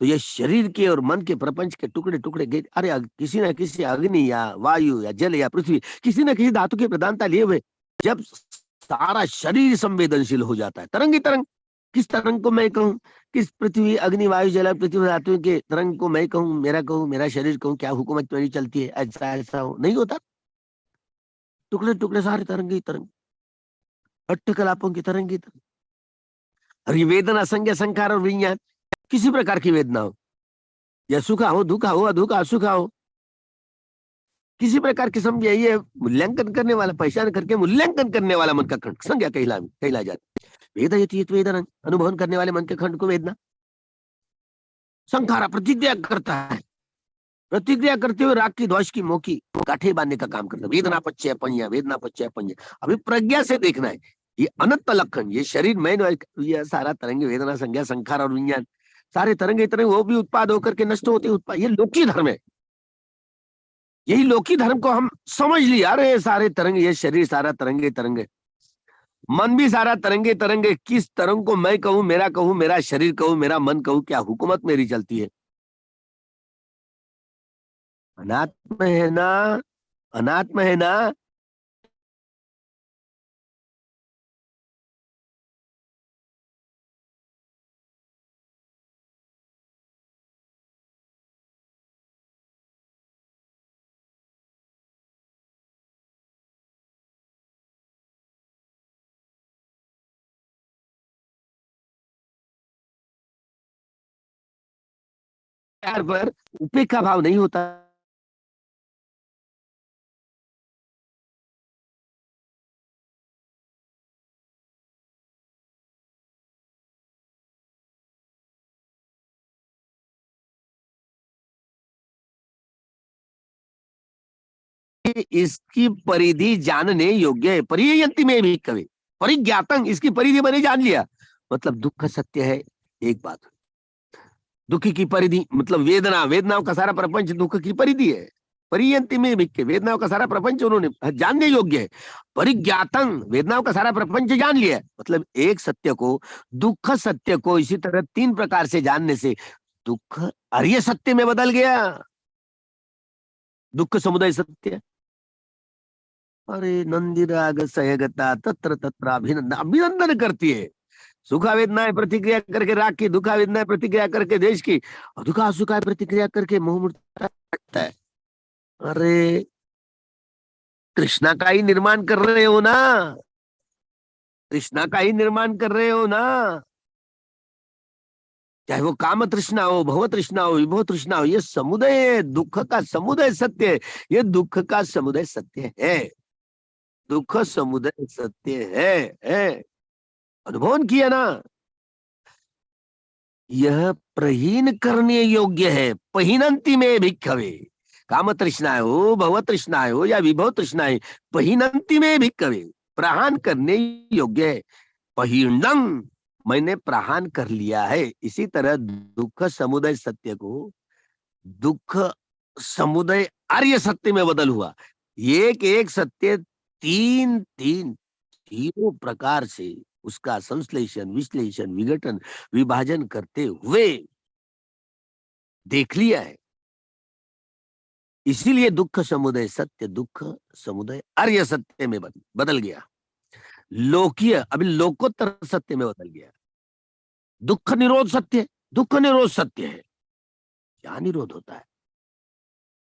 तो ये शरीर के और मन के प्रपंच के टुकड़े टुकड़े गए। अरे किसी न किसी अग्नि या वायु या जल या पृथ्वी, किसी न किसी धातु की प्रधानता लिए हुए जब सारा शरीर संवेदनशील हो जाता है, तरंग ही तरंग, किस तरंग को मैं कहूं, किस पृथ्वी अग्नि वायु जल पृथ्वी धातु के तरंग को मैं कहूं, मेरा शरीर कहूं, क्या हुकूमत मेरी चलती है? ऐसा ऐसा हो नहीं होता। टुकड़े टुकड़े सारे तरंग ही तरंग, अट्टकलापों की तरंग ही तरंग। और ये वेदना, संज्ञा, संखार और विज्ञान, किसी प्रकार की वेदना हो, या सुखा हो, दुखा हो, अधुखा सुखा हो, किसी प्रकार की समझे, ये मूल्यांकन करने वाला, पहचान करके मूल्यांकन करने वाला मन का खंड संज्ञा कहला जाता है। वेदना अनुभव करने वाले मन के खंड को वेदना। संखारा प्रतिक्रिया करता है, प्रतिक्रिया करते हुए राग की, द्वेष की, मोह की गांठे बांधने का काम करता है। वेदना पच्चय पंजा, वेदना पच्चय पंजा। अभी प्रज्ञा से देखना है, ये अनंत लक्षण, ये शरीर में ये सारा तरंग, वेदना, संज्ञा, संखार और विज्ञान, सारे तरंगे तरंग वो भी उत्पाद होकर के नष्ट होते उत्पाद। ये लौकिक धर्म है। यही लौकिक धर्म को हम समझ लिया, अरे सारे तरंग, ये शरीर सारा तरंगे तरंगे, मन भी सारा तरंगे तरंगे, किस तरंग को मैं कहूं, मेरा शरीर कहूं, मेरा मन कहूं, क्या हुकूमत मेरी चलती है? अनात्म है ना, अनात्म है ना। प्यार पर उपेक्षा भाव नहीं होता। इसकी परिधि जानने योग्य है। परियंती में भी कवि परिज्ञातंग, इसकी परिधि मैंने जान लिया, मतलब दुख सत्य है। एक बात, दुख की परिधि मतलब वेदना, वेदनाओं का सारा प्रपंच दुख की परिधि है। परियंती में भी वेदनाओं का सारा प्रपंच उन्होंने जानने योग्य है। परिज्ञातंग, वेदनाओं का सारा प्रपंच जान लिया, मतलब एक सत्य को, दुख सत्य को इसी तरह तीन प्रकार से जानने से दुख अर्य सत्य में बदल गया। दुख समुदय सत्य। अरे नंदी राग सहगता तत्र तत्र अभिनंदन, अभिनंदन करती है। सुखा वेदनाएं प्रतिक्रिया करके राग की, दुखा वेदनाएं प्रतिक्रिया करके देश की, और दुखा सुखा प्रतिक्रिया करके मोह मूर्छा करता है। अरे कृष्णा का ही निर्माण कर रहे हो ना, कृष्णा का ही निर्माण कर रहे हो ना। चाहे वो काम तृष्णा हो, भव तृष्णा हो, विभव तृष्णा हो, ये समुदय है, दुख का समुदय सत्य है। ये दुख का समुदय सत्य है, दुख समुदय सत्य है। अनुभव किया ना। यह प्रहीन करने योग्य है। पहिनंती में भिक्खवे, काम तृष्णाएं हो, भव तृष्णाएं हो या विभव तृष्णाएं, पहिनंती में भिक्खवे, प्रहान करने योग्य है। पहिंडं, मैंने प्रहान कर लिया है। इसी तरह दुख समुदय सत्य को दुख समुदय आर्य सत्य में बदल हुआ। एक एक सत्य तीन तीन तीनों प्रकार से उसका संश्लेषण, विश्लेषण, विघटन, विभाजन करते हुए देख लिया है। इसीलिए दुख समुदय सत्य, दुख समुदय आर्य सत्य में बदल गया। लोकीय अभी लोकोत्तर सत्य में बदल गया। दुख निरोध सत्य, दुख निरोध सत्य है। क्या निरोध होता है?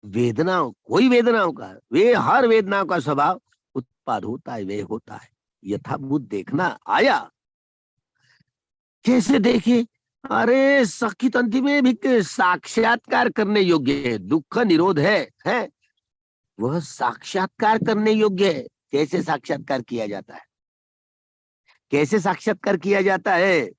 वेदनाओं, कोई वेदनाओं का, वे हर वेदनाओं का स्वभाव उत्पाद होता है, वे होता है। यथाभूत देखना आया। कैसे देखे? अरे सखी तंति में भी साक्षात्कार करने योग्य है। दुख निरोध है वह साक्षात्कार करने योग्य है। कैसे साक्षात्कार किया जाता है? कैसे साक्षात्कार किया जाता है?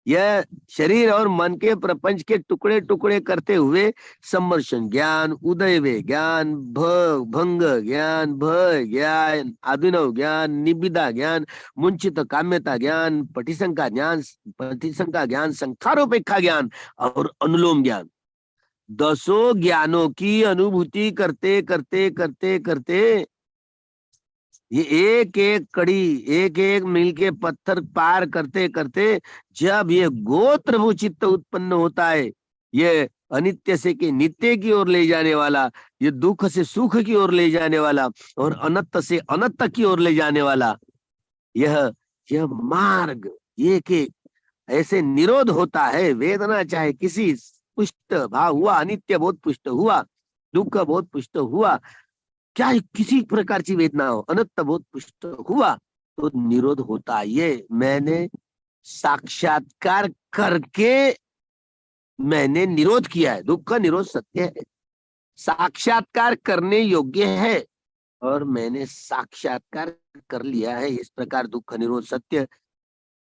यह शरीर और मन के प्रपंच के टुकड़े टुकड़े करते हुए सम्मर्शन ज्ञान, उदय ज्ञान, भंग ज्ञान, भय ज्ञान, अभिनव ज्ञान, निबिदा ज्ञान, मुंचित काम्यता ज्ञान, पटिशंका ज्ञान, संखारोपेक्षा ज्ञान और अनुलोम ज्ञान, 10 ज्ञानों की अनुभूति करते करते करते करते ये एक एक कड़ी, एक एक मील के पत्थर पार करते करते जब ये गोत्रभू चित्त उत्पन्न होता है, ये अनित्य से के नित्य की ओर ले जाने वाला, ये दुख से सुख की ओर ले जाने वाला, और अनंत से अनंत की ओर ले जाने वाला, यह यह मार्ग एक एक ऐसे निरोध होता है। वेदना चाहे किसी पुष्ट भाव हुआ, अनित्य बहुत पुष्ट हुआ, दुख बहुत पुष्ट हुआ, क्या किसी प्रकार की वेदना हो, अनंत बहुत पुष्ट हुआ तो निरोध होता है। ये मैंने साक्षात्कार करके मैंने निरोध किया है। दुख का निरोध सत्य है, साक्षात्कार करने योग्य है, और मैंने साक्षात्कार कर लिया है। इस प्रकार दुख निरोध सत्य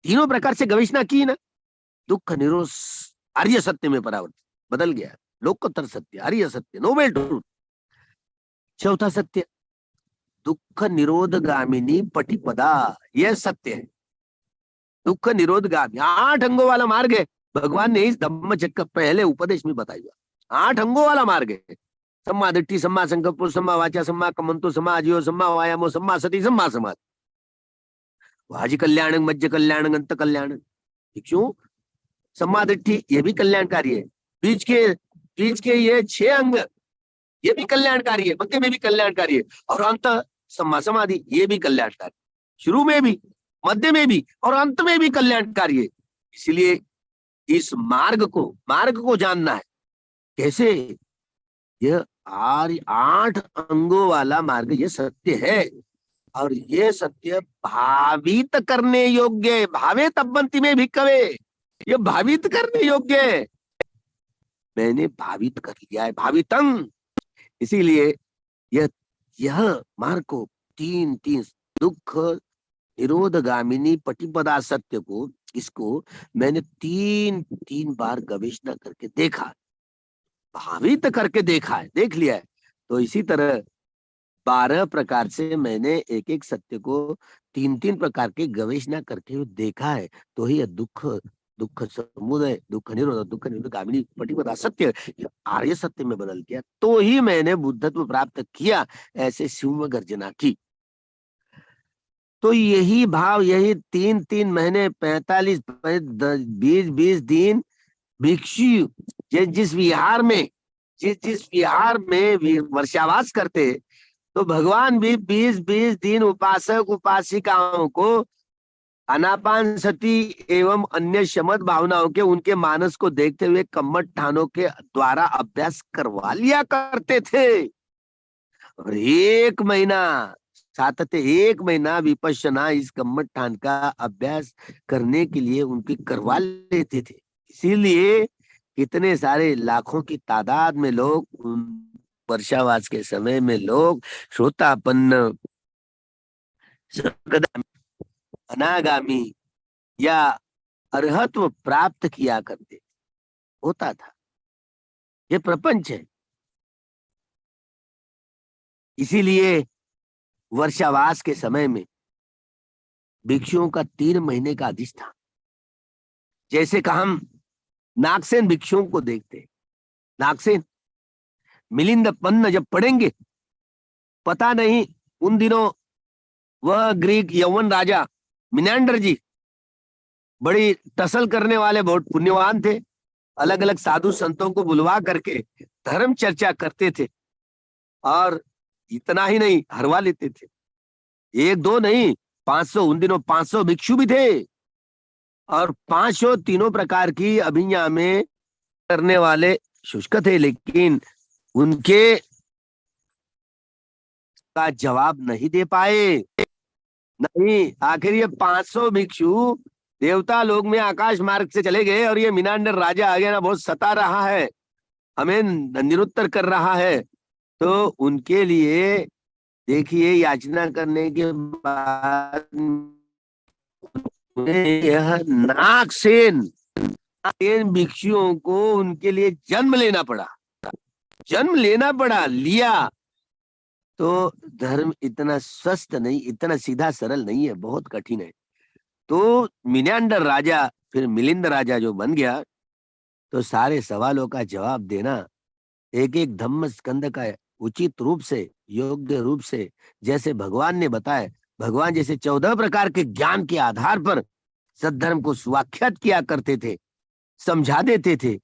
तीनों प्रकार से गवेषणा की ना। दुख निरोध आर्य सत्य में परावर्तित बदल गया, लोकोत्तर सत्य, आर्य सत्य, नोबेल ट्रूथ। चौथा सत्य दुख निरोधगामिनी पटिपदा, यह सत्य है। दुख निरोधगामी 8 अंगों वाला मार्ग है। भगवान ने इस धम्मचक्र पहले उपदेश में बताया, 8 अंगों वाला मार्ग है। सम्मा दृष्टि, सम्मा संकल्प, सम्मा वाचा, सम्मा कमंतो, सम्मा आजीव, सम्मा वायामो, सम्मा सती, सम्मा समाधि। वाजी कल्याण, मज्ज कल्याण, अंत कल्याण। क्यों? सम्मा दृष्टि ये भी कल्याणकारी है। बीच के ये 6 अंग ये भी कल्याणकारी है, मध्य में भी कल्याणकारी है, और अंत सम्मा समाधि ये भी कल्याणकारी, शुरू में भी, मध्य में भी और अंत में भी कल्याणकारी है। इसलिए इस मार्ग को जानना है। कैसे? यह 8 अंगों वाला मार्ग ये सत्य है, और ये सत्य भावित करने योग्य है। भावे तब्बंती में भिक्खवे, ये भावित करने योग्य है। मैंने भावित कर लिया है, भावितंग। इसीलिए यह मार्ग को तीन दुख निरोधगामिनी पटिपदा सत्य को, इसको मैंने तीन बार गवेषणा करके देखा, भावित करके देखा है, देख लिया है। तो इसी तरह 12 प्रकार से मैंने एक एक सत्य को 3 प्रकार के गवेषणा करके देखा है। तो ही दुख समुदय, दुख निरोध, दुख निरोधगामिनी पटिपदा सत्य आर्य सत्य में बदल गया, तो ही मैंने बुद्धत्व प्राप्त किया। ऐसे सिंह गर्जना की। तो यही भाव, यही 3 महीने 45 20 दिन भिक्षु जिस विहार में वर्षावास करते, तो भगवान भी 20 दिन उपासक उपासिकाओं को अनापान सती एवं अन्य शमद भावनाओं के उनके मानस को देखते हुए कम्मठ ठानों के द्वारा अभ्यास करवा लिया करते थे। और 1 महीना सातत्य, 1 महीना विपश्यना इस कम्मठ ठान का अभ्यास करने के लिए उनकी करवा लेते थे। इसीलिए कितने सारे लाखों की तादाद में लोग वर्षावास के समय में लोग श्रोतापन्न, अनागामी या अर्हत्व प्राप्त किया करते होता था। ये प्रपंच है। इसीलिए वर्षावास के समय में भिक्षुओं का 3 महीने का अधिष्ठान, जैसे कि हम नागसेन भिक्षुओं को देखते, नागसेन मिलिंद पन्न जब पढ़ेंगे, पता नहीं उन दिनों वह ग्रीक यौवन राजा मिनांडर जी बड़ी टसल करने वाले बहुत पुण्यवान थे। अलग अलग साधु संतों को बुलवा करके धर्म चर्चा करते थे, और इतना ही नहीं हरवा लेते थे। 1-2 नहीं, 500, उन दिनों 500 भिक्षु भी थे, और 500 तीनों प्रकार की अभिज्ञा में करने वाले शुष्क थे, लेकिन उनके का जवाब नहीं दे पाए। नहीं, आखिर ये 500 भिक्षु देवता लोक में आकाश मार्ग से चले गए, और ये मिनांडर राजा आगे ना बहुत सता रहा है, हमें निरुत्तर कर रहा है। तो उनके लिए देखिए, याचना करने के बाद यह नागसेन भिक्षुओं को उनके लिए जन्म लेना पड़ा, लिया। तो धर्म इतना स्वस्थ नहीं, इतना सीधा सरल नहीं है, बहुत कठिन है। तो मिनांडर राजा फिर मिलिंद राजा जो बन गया, तो सारे सवालों का जवाब देना, एक धम्म स्कंद का उचित रूप से, योग्य रूप से, जैसे भगवान ने बताया, भगवान जैसे 14 प्रकार के ज्ञान के आधार पर सद्धर्म को सुव्याख्यात किया करते थे, समझा देते थे,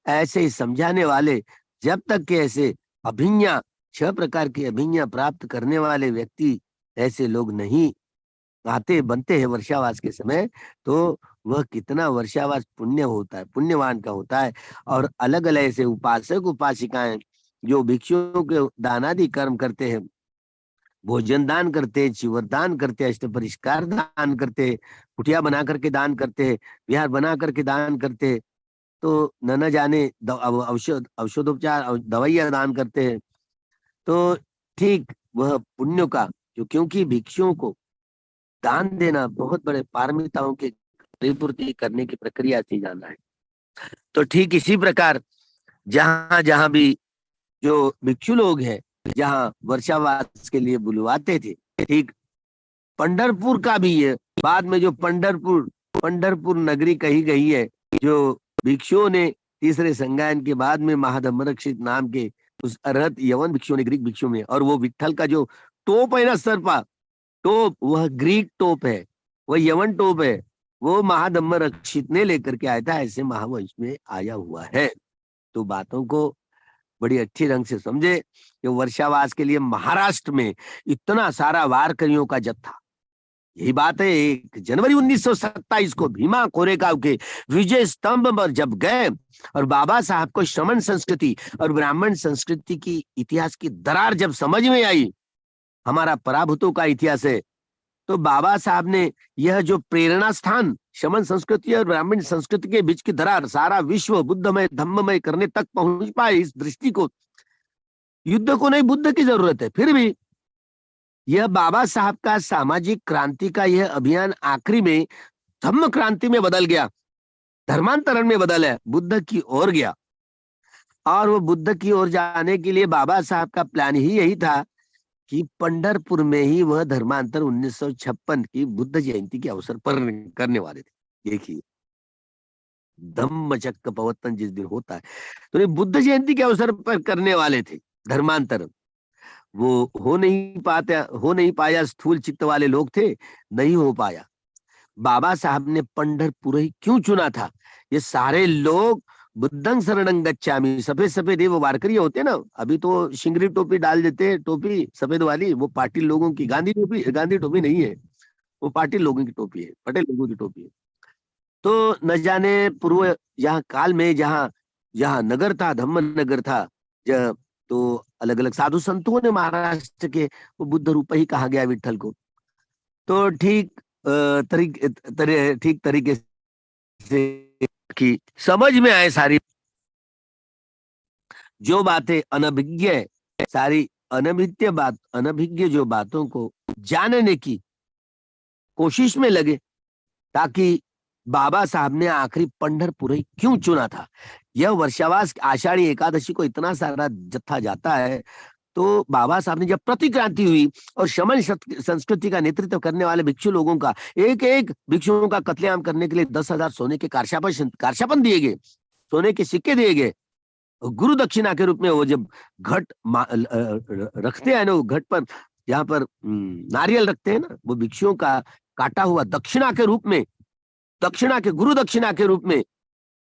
ऐसे ही समझाने वाले जब तक के ऐसे अभिज्ञा, 6 प्रकार की अभिज्ञा प्राप्त करने वाले व्यक्ति, ऐसे लोग नहीं आते बनते हैं वर्षावास के समय, तो वह कितना वर्षावास पुण्य होता है, पुण्यवान का होता है। और अलग अलग ऐसे उपासक उपासिकाएं जो भिक्षुओं के दानादि कर्म करते हैं, भोजन दान करते, चिवर दान करते, अष्ट परिष्कार दान करते, कुटिया बना करके दान करते, विहार बना करके दान करते, तो न जाने औषधोपचार दवाइयां दान करते हैं। तो ठीक वह पुण्यों का जो, क्योंकि भिक्षुओं को दान देना बहुत बड़े पारमिताओं की परिपूर्ति करने की प्रक्रिया से जाना है। तो ठीक इसी प्रकार जहां जहां भी जो भिक्षु लोग हैं, जहां वर्षावास के लिए बुलवाते थे, ठीक पंढरपुर का भी है। बाद में जो पंढरपुर पंढरपुर नगरी कही गई है, जो भिक्षुओं ने तीसरे संगायन के बाद में महाधम्मरक्षित नाम के उस अरहत यवन भिक्षुओं ने, ग्रीक भिक्षुओं में, और वो विट्ठल का जो टोप है ना, सर्पा टोप, वह ग्रीक टोप है, वह यवन टोप है, वो महाधम्मरक्षित ने लेकर के आया था, ऐसे महावंश में आया हुआ है। तो बातों को बड़ी अच्छी ढंग से समझे कि वर्षावास के लिए महाराष्ट्र में इतना सारा वारकरियों का जत्था। यही बात है, 1 जनवरी 1927 को भीमा कोरेगांव के विजय स्तंभ पर जब गए और बाबा साहब को श्रमण संस्कृति और ब्राह्मण संस्कृति की इतिहास की दरार जब समझ में आई, हमारा पराभूतों का इतिहास है, तो बाबा साहब ने यह जो प्रेरणा स्थान शमन संस्कृति और ब्राह्मण संस्कृति के बीच की दरार सारा विश्व बुद्धमय धम्ममय करने तक पहुंच पाए, इस दृष्टि को, युद्ध को नहीं बुद्ध की जरूरत है। फिर भी यह बाबा साहब का सामाजिक क्रांति का यह अभियान आखिरी में धम्म क्रांति में बदल गया, धर्मांतरण में बदला, बुद्ध की ओर गया। और वो बुद्ध की ओर जाने के लिए बाबा साहब का प्लान ही यही था कि पंढरपुर में ही वह धर्मांतर 1956 की बुद्ध जयंती के अवसर पर करने वाले थे। देखिए, धम्मचक्र प्रवर्तन जिस दिन होता है, तो ये बुद्ध जयंती के अवसर पर करने वाले थे धर्मांतर। वो हो नहीं पाया, स्थूल चित्त वाले लोग थे, नहीं हो पाया। बाबा साहब ने पंढरपुर ही क्यों चुना था? ये सारे लोग बुद्धं शरणं गच्छामि, सफेद सफेद ये वो वारकरी होते हैं ना, अभी तो शिंगरी टोपी डाल देते हैं, टोपी सफेद वाली, वो पाटिल लोगों की, गांधी टोपी नहीं है, वो पाटिल लोगों की टोपी है, पटेल लोगों की टोपी है। तो न जाने पूर्व यहाँ काल में जहाँ जहाँ नगर था, धम्म नगर था, तो अलग अलग साधु संतों ने महाराष्ट्र के वो बुद्ध रूप ही कहा गया विठल को। तो ठीक ठीक तरीके से की समझ में आए सारी जो बातें अनभिज्ञ, सारी अनभिज्ञ जो बातों को जानने की कोशिश में लगे, ताकि बाबा साहब ने आखिरी पंढरपुर ही क्यों चुना था। यह वर्षावास आषाढ़ी एकादशी को इतना सारा जत्था जाता है, तो बाबा साहब ने जब प्रतिक्रांति हुई और शमन संस्कृति का नेतृत्व करने वाले भिक्षु लोगों का, एक एक भिक्षुओं का कत्लेआम करने के लिए 10,000 सोने के कारशापन दिए गए, सोने के सिक्के दिए गए, गुरु दक्षिणा के रूप में। वो जब घट रखते हैं ना, वो घट पर जहां पर नारियल रखते हैं ना, वो भिक्षुओं का काटा हुआ दक्षिणा के रूप में, दक्षिणा के गुरु दक्षिणा के रूप में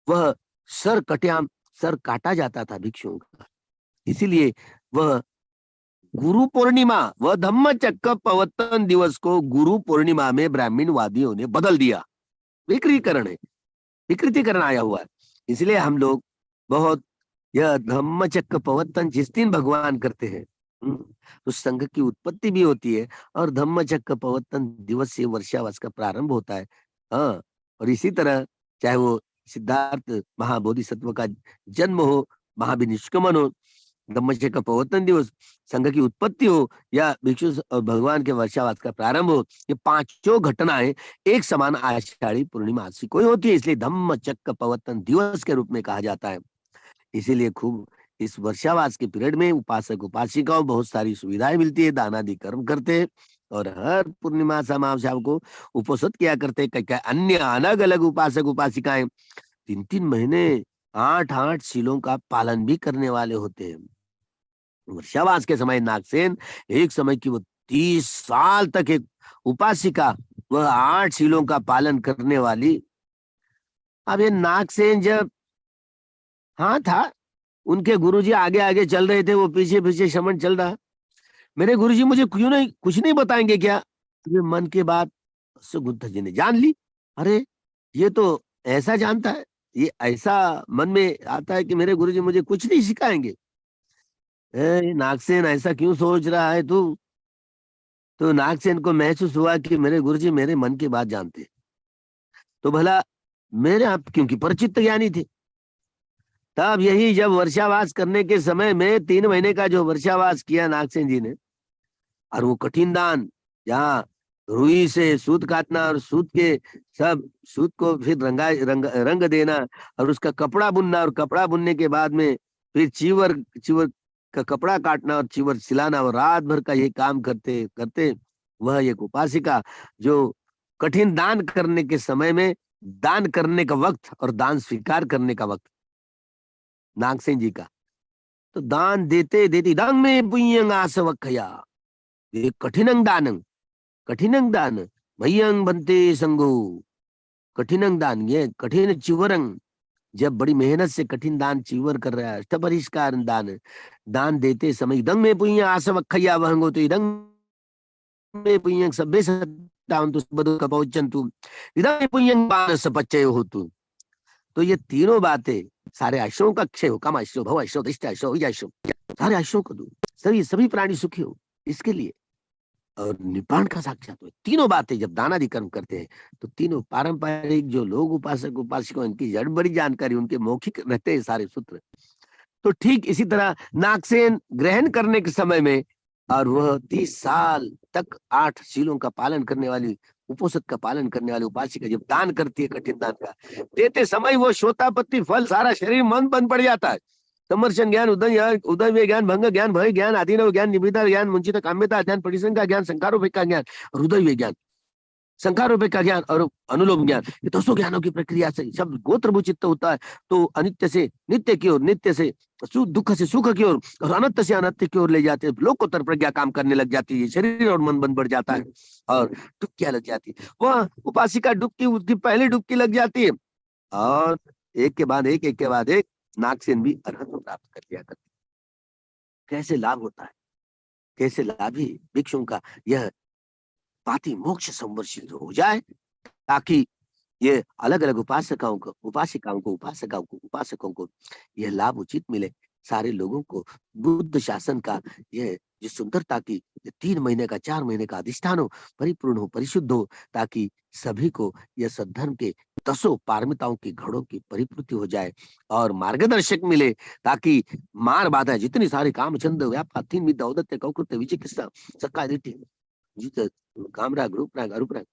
वह सर काटा जाता था भिक्षुओं का। इसीलिए वह गुरु पूर्णिमा, वह धम्मचक्र प्रवर्तन दिवस को गुरु पूर्णिमा में ब्राह्मणवादियों ने बदल दिया। विकृतीकरण है, विकृतीकरण आया हुआ है। इसलिए हम लोग बहुत, यह धम्मचक्र प्रवर्तन जिस दिन भगवान करते हैं, तो संघ की उत्पत्ति भी होती है, और धम्मचक्र प्रवर्तन दिवस से वर्षावास का प्रारंभ होता है। हाँ, और इसी तरह चाहे वो सिद्धार्थ महाबोधिसत्व का जन्म हो, महाभिनिष्क्रमण हो, धम्मचक्र प्रवर्तन दिवस, संघ की उत्पत्ति हो, या भिक्षु और भगवान के वर्षावास का प्रारंभ हो, ये पांचों घटनाएं एक समान आषाढ़ी पूर्णिमा से कोई होती है, इसलिए धम्मचक्र प्रवर्तन दिवस के रूप में कहा जाता है। इसीलिए खूब इस वर्षावास के पीरियड में उपासक उपासिकाओं बहुत सारी सुविधाएं मिलती है, दानादि कर्म करते हैं, और हर पूर्णिमा अमावस्या को उपोषित किया करते हैं। कई अन्य अलग अलग उपासक उपासिकाएं 3-3 महीने 8-8 शीलों का पालन भी करने वाले होते हैं। वर्षावास के समय नागसेन एक समय की वो 30 साल तक एक उपासिका, वह 8 शीलों का पालन करने वाली। अब ये नागसेन जब, हाँ था, उनके गुरुजी आगे आगे चल रहे थे, वो पीछे पीछे शमन चल रहा। मेरे गुरुजी मुझे क्यों नहीं, कुछ नहीं बताएंगे क्या? ये मन की बात सुगुप्त जी ने जान ली। अरे ये तो ऐसा जानता है, ये ऐसा मन में आता है कि मेरे गुरुजी मुझे कुछ नहीं सिखाएंगे। नागसेन ऐसा क्यों सोच रहा है तू? तो नागसेन को महसूस हुआ कि मेरे गुरुजी मेरे मन की बात जानते हैं। तो भला मेरे आप, क्योंकि परिचित ज्ञानी थे। तब यही जब वर्षावास करने के समय में 3 महीने का जो वर्षावास किया नागसेन जी ने, और वो कठिन दान, जहाँ रुई से सूत काटना और सूत के सब सूत को फिर रंग देना, और उसका कपड़ा बुनना, और कपड़ा बुनने के बाद में फिर चीवर चीवर का कपड़ा काटना और चीवर सिलाना, और रात भर का ये काम करते करते वह एक उपासिका जो कठिन दान करने के समय में, दान करने का वक्त और दान स्वीकार करने का वक्त नागसेन जी का, तो दान देते देते दंग में पुण्यंग आसवखया, ये कठिनंग दान भयंग बनते संगो, कठिनंग दान, ये कठिन चिवरंग, जब बड़ी मेहनत से कठिन दान चीवर कर रहा है, अष्टपरिष्कार दान, दान देते समय इदंग में पुण्य आसवखया वहंगो, तो इदंग में पुण्य सभ्य सत्तावंतु सबदु कपौचंतु, इदंग में पुण्य मानस पच्चय होतु। तो ये तीनों बातें, सारे आश्रमों का क्षय हो, काम आश्रम, भव आश्रम, दृष्टि आश्रम, विजय आश्रम, सारे आश्रमों को दो, सभी सभी प्राणी सुखी हो, इसके लिए। और निपाण का साक्षात हो, तीनों बातें जब दानादि कर्म करते हैं, तो तीनों पारंपरिक जो लोग उपासक उपासिका, इनकी जड़ बड़ी जानकारी, उनके मौखिक रहते हैं सारे सूत्र। तो ठीक इसी तरह नागसेन ग्रहण करने के समय में, और वह 30 साल तक 8 शीलों का पालन करने वाली, उपोषद का पालन करने वाली उपासिका जब दान करती है, कठिन दान का देते समय, वो श्रोतापत्ति फल सारा शरीर मन बंद पड़ जाता है। समर्शन ज्ञान, उदय ज्ञान, भंग ज्ञान, भय ज्ञान, आदिनव ज्ञान, निमित्ता ज्ञान, मुंचित काम्यता ज्ञान, परिसंख्या ज्ञान, संकारोपेक्ष का ज्ञान और उदय ज्ञान, संकारोपेक्ष का ज्ञान और अनुलोम ज्ञान, ये 200 ज्ञानों की प्रक्रिया से सब गोत्र चित्त होता है। तो अनित्य से नित्य की ओर, नित्य से दुख से सुख की ओर, और अनंत से अनंत की ओर ले जाते हैं। लोकोत्तर प्रज्ञा काम करने लग जाती है, शरीर और मन बन बढ़ जाता है, और डुबकियां लग जाती है। वह उपासिका डुबकी, उसकी पहली डुबकी लग जाती है, और एक के बाद एक, एक के बाद एक नागसेन भी अरहत प्राप्त कर लिया करते। कैसे लाभ होता है, कैसे लाभ ही भिक्षुओं का यह पाति मोक्ष संवर्षित हो जाए, ताकि ये अलग अलग उपासकों को यह लाभ उचित मिले। सारे लोगों को बुद्ध शासन का यह जो सुंदरता की 3 महीने का 4 महीने का अधिष्ठान हो, परिपूर्ण हो, परिशुद्ध हो, ताकि सभी को यह सद्धर्म के 10 पारमिताओं की घड़ों की परिपूर्ति हो जाए, और मार्गदर्शक मिले, ताकि मार बाधा जितनी सारी काम छंद व्यापार तीन विद्या औदत्य कौकृत्य विचिकित्सा सक्का दिट्ठी कामराग रूपराग अरूपराग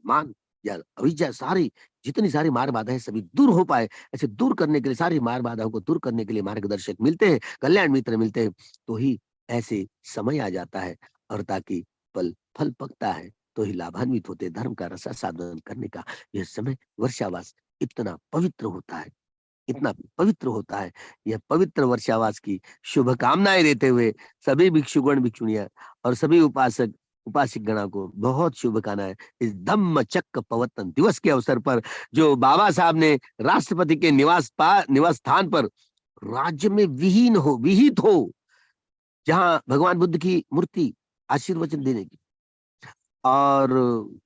मान या अविद्या, सारी जितनी सारी मार बाधा है सभी दूर हो पाए। ऐसे दूर करने के लिए, सारी मार बाधाओं को दूर करने के लिए मार्गदर्शक मिलते हैं, कल्याण मित्र मिलते हैं, तो ही ऐसे समय आ जाता है, और ताकि फल पकता है, तो ही लाभान्वित होते। धर्म का रसा साधन करने का यह समय वर्षावास इतना पवित्र होता है, इतना पवित्र होता है। यह पवित्र वर्षावास की शुभकामनाएं देते हुए सभी भिक्षुगण भिक्षुणियां और सभी उपासक उपासिक गणा को बहुत शुभकामनाएं। इस धम्म चक्र प्रवर्तन दिवस के अवसर पर, जो बाबा साहब ने राष्ट्रपति के निवास स्थान पर राज्य में विहित हो, जहां भगवान बुद्ध की मूर्ति आशीर्वचन देने की, और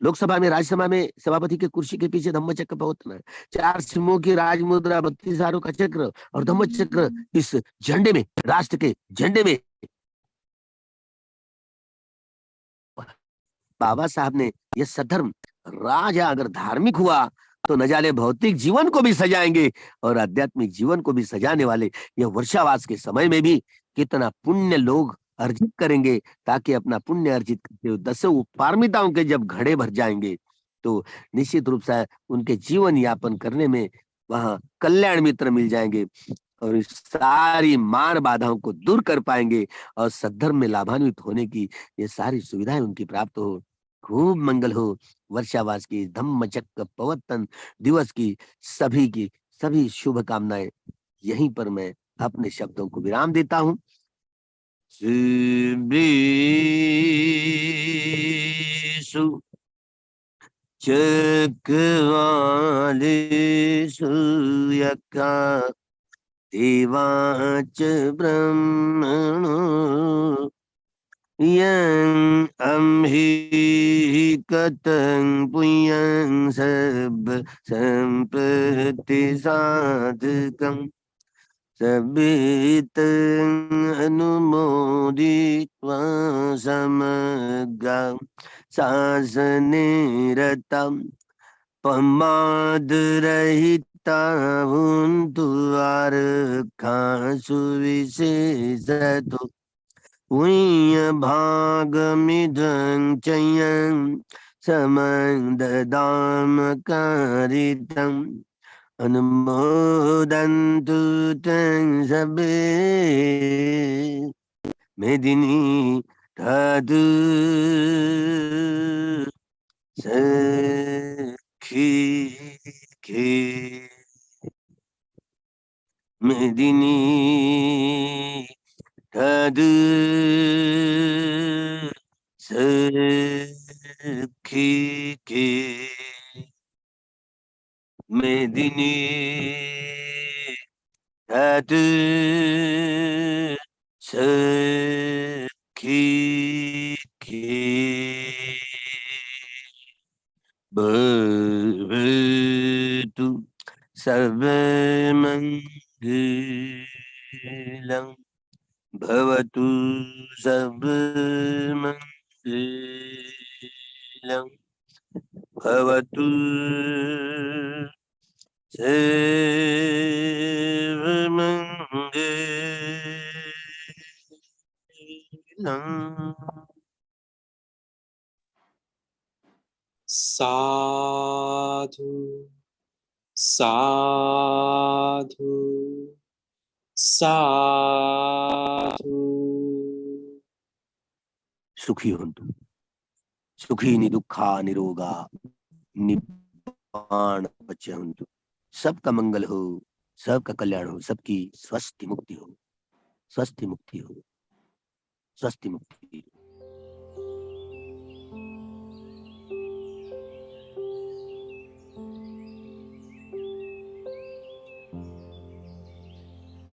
लोकसभा में, राज्यसभा में सभापति के कुर्सी के पीछे धम्म चक्र प्रवर्तन है, 4 सिंहों की राज मुद्रा, 32 हारों का चक्र और धम्म चक्र इस झंडे में, राष्ट्र के झंडे में। बाबा साहब ने यह सधर्म राजा अगर धार्मिक हुआ, तो न जाने भौतिक जीवन को भी सजाएंगे, और आध्यात्मिक जीवन को भी सजाने वाले यह वर्षावास के समय में भी कितना पुण्य लोग अर्जित करेंगे, ताकि अपना पुण्य अर्जित करते हुए 10 पारमिताओं के जब घड़े भर जाएंगे, तो निश्चित रूप से उनके जीवन यापन करने में वहां कल्याण मित्र मिल जाएंगे, और इस सारी मार बाधाओं को दूर कर पाएंगे, और सद्धर्म में लाभान्वित होने की ये सारी सुविधाएं उनकी प्राप्त हो। खूब मंगल हो। वर्षावास की धम्म चक्र प्रवर्तन दिवस की सभी शुभकामनाएं यहीं पर मैं अपने शब्दों को विराम देता हूं। सुब्रीसु चक्रवालेषु यका देवाच ब्रह्मणो यं अम्हि कतं पुयं सब संप्रति साधकम् सवितं अनुमोदित्वा समग्रं शासने रतं प्रमादरहिता भवन्तु आरक्षासु विशेषतो पुण्यभागमिदं चयं समं ददाम कारितम् अनुमोदन्तु तं सबे मेदिनी तदु सखी के मेदिनी तदु सखी के मेदिनी तदु सखी के भवतु सर्वमङ्गलं भवतु सर्वमङ्गलं भवतु सर्वमङ्गलं। साधु साधु साधु। सुखी होन्तु सुखी निदुःखा निरोगा निब्बाण पच्यन्तु। सबका मंगल हो, सबका कल्याण हो, सबकी स्वस्थ मुक्ति हो, स्वस्थ मुक्ति हो, स्वस्थ मुक्ति।